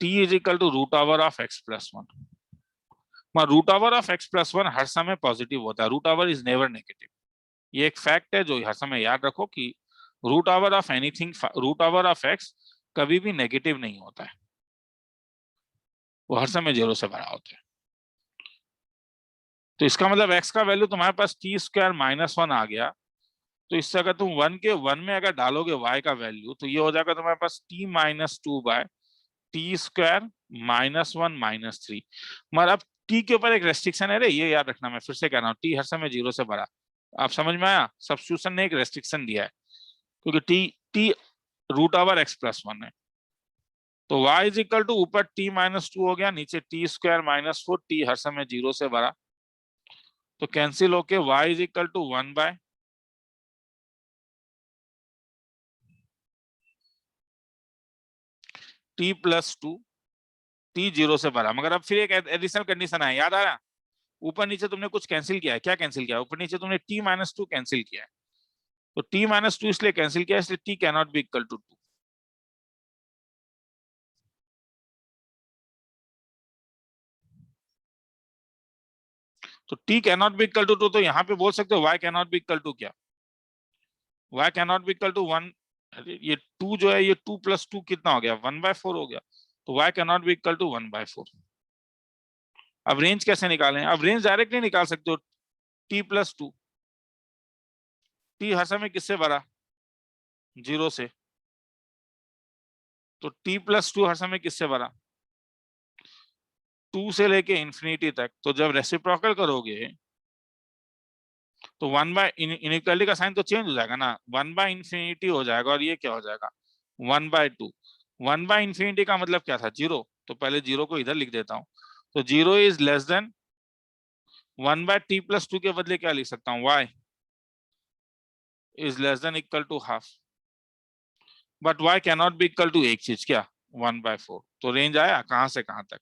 t is equal to root over of x plus 1। Root over of x plus 1 हर समय पॉजिटिव होता है, root over is never negative. ये एक फैक्ट है जो हर समय याद रखो कि root over of anything, root over of x कभी भी नेगेटिव नहीं होता है, वो हर समय 0 से बड़ा होता है। तो इसका मतलब x का वैल्यू तुम्हारे पास t² -1 आ गया, तो इससे अगर तुम वन में अगर डालोगे y का वैल्यू, तो ये हो जाएगा तुम्हारे पास t minus two by t square minus one minus three. मगर अब t के ऊपर एक रेस्ट्रिक्शन है रे, ये याद रखना, मैं फिर से कह रहा हूँ, t हर समय 0 से बड़ा। आप समझ में आया? सब्स्टिट्यूशन ने एक रेस्ट्रिक्शन दिया है, क्योंकि t root over x plus one है। तो y इज इक्वल टू ऊपर t माइनस टू हो गया, नीचे t square minus four, t हर समय 0 से बड़ा, तो कैंसिल होके y is equal to one by t plus two, t 0 से बड़ा। मगर अब फिर एक एडिशनल कंडीशन है, याद आ रहा है? ऊपर नीचे तुमने कुछ कैंसिल किया है, क्या कैंसिल किया है? ऊपर नीचे तुमने t माइनस टू कैंसिल किया है, तो t माइनस टू इसलिए कैंसिल किया, इसलिए t cannot be equal to two. तो t cannot be equal to two, तो यहाँ पे बोल सकते हो y cannot be equal to क्या? y cannot be equal to one. ये टू जो है, ये टू प्लस टू कितना हो गया? वन बाय फोर हो गया। तो y cannot be equal to one by four. अब रेंज कैसे निकालें? अब रेंज डायरेक्ट नहीं निकाल सकते हो, t प्लस टू, t हर समय किससे बड़ा? 0 से। तो t प्लस टू हर समय किससे बड़ा? 2 से लेके इंफिनिटी तक। तो जब रेसिप्रोकल करोगे तो वन बाय इनइक्वालिटी का साइन तो चेंज हो जाएगा ना, वन बाय इंफिनिटी हो जाएगा, और ये क्या हो जाएगा? One by two. One bye infinity का मतलब क्या था? जीरो। तो पहले जीरो को इधर लिख देता हूँ, तो zero is less than one by t plus two के बदले क्या लिख सकता हूँ? y is less than equal to half. But y cannot be equal to एक चीज, क्या? One by four. तो रेंज आया कहां से कहां तक?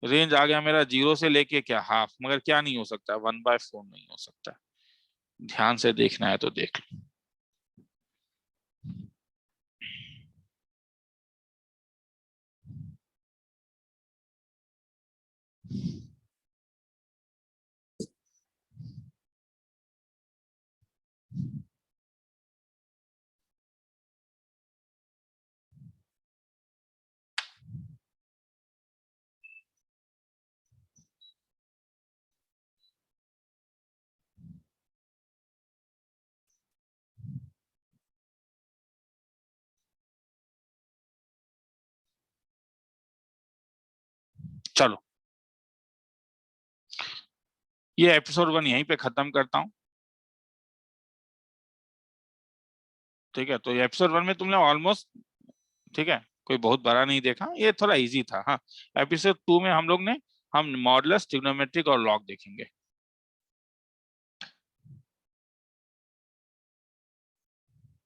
रेंज आ गया मेरा 0 से लेके क्या? हाफ। मगर क्या नहीं हो सकता? वन बाय फोर नहीं हो सकता। ध्यान से देखना है तो देख लो। चलो, ये एपिसोड वन यहीं पे खत्म करता हूँ। ठीक है, तो ये एपिसोड वन में तुमने ऑलमोस्ट, ठीक है, कोई बहुत बड़ा नहीं देखा, ये थोड़ा इजी था। हाँ, एपिसोड टू में हम लोग ने हम मॉडुलस, ट्रिग्नोमेट्रिक और लॉग देखेंगे।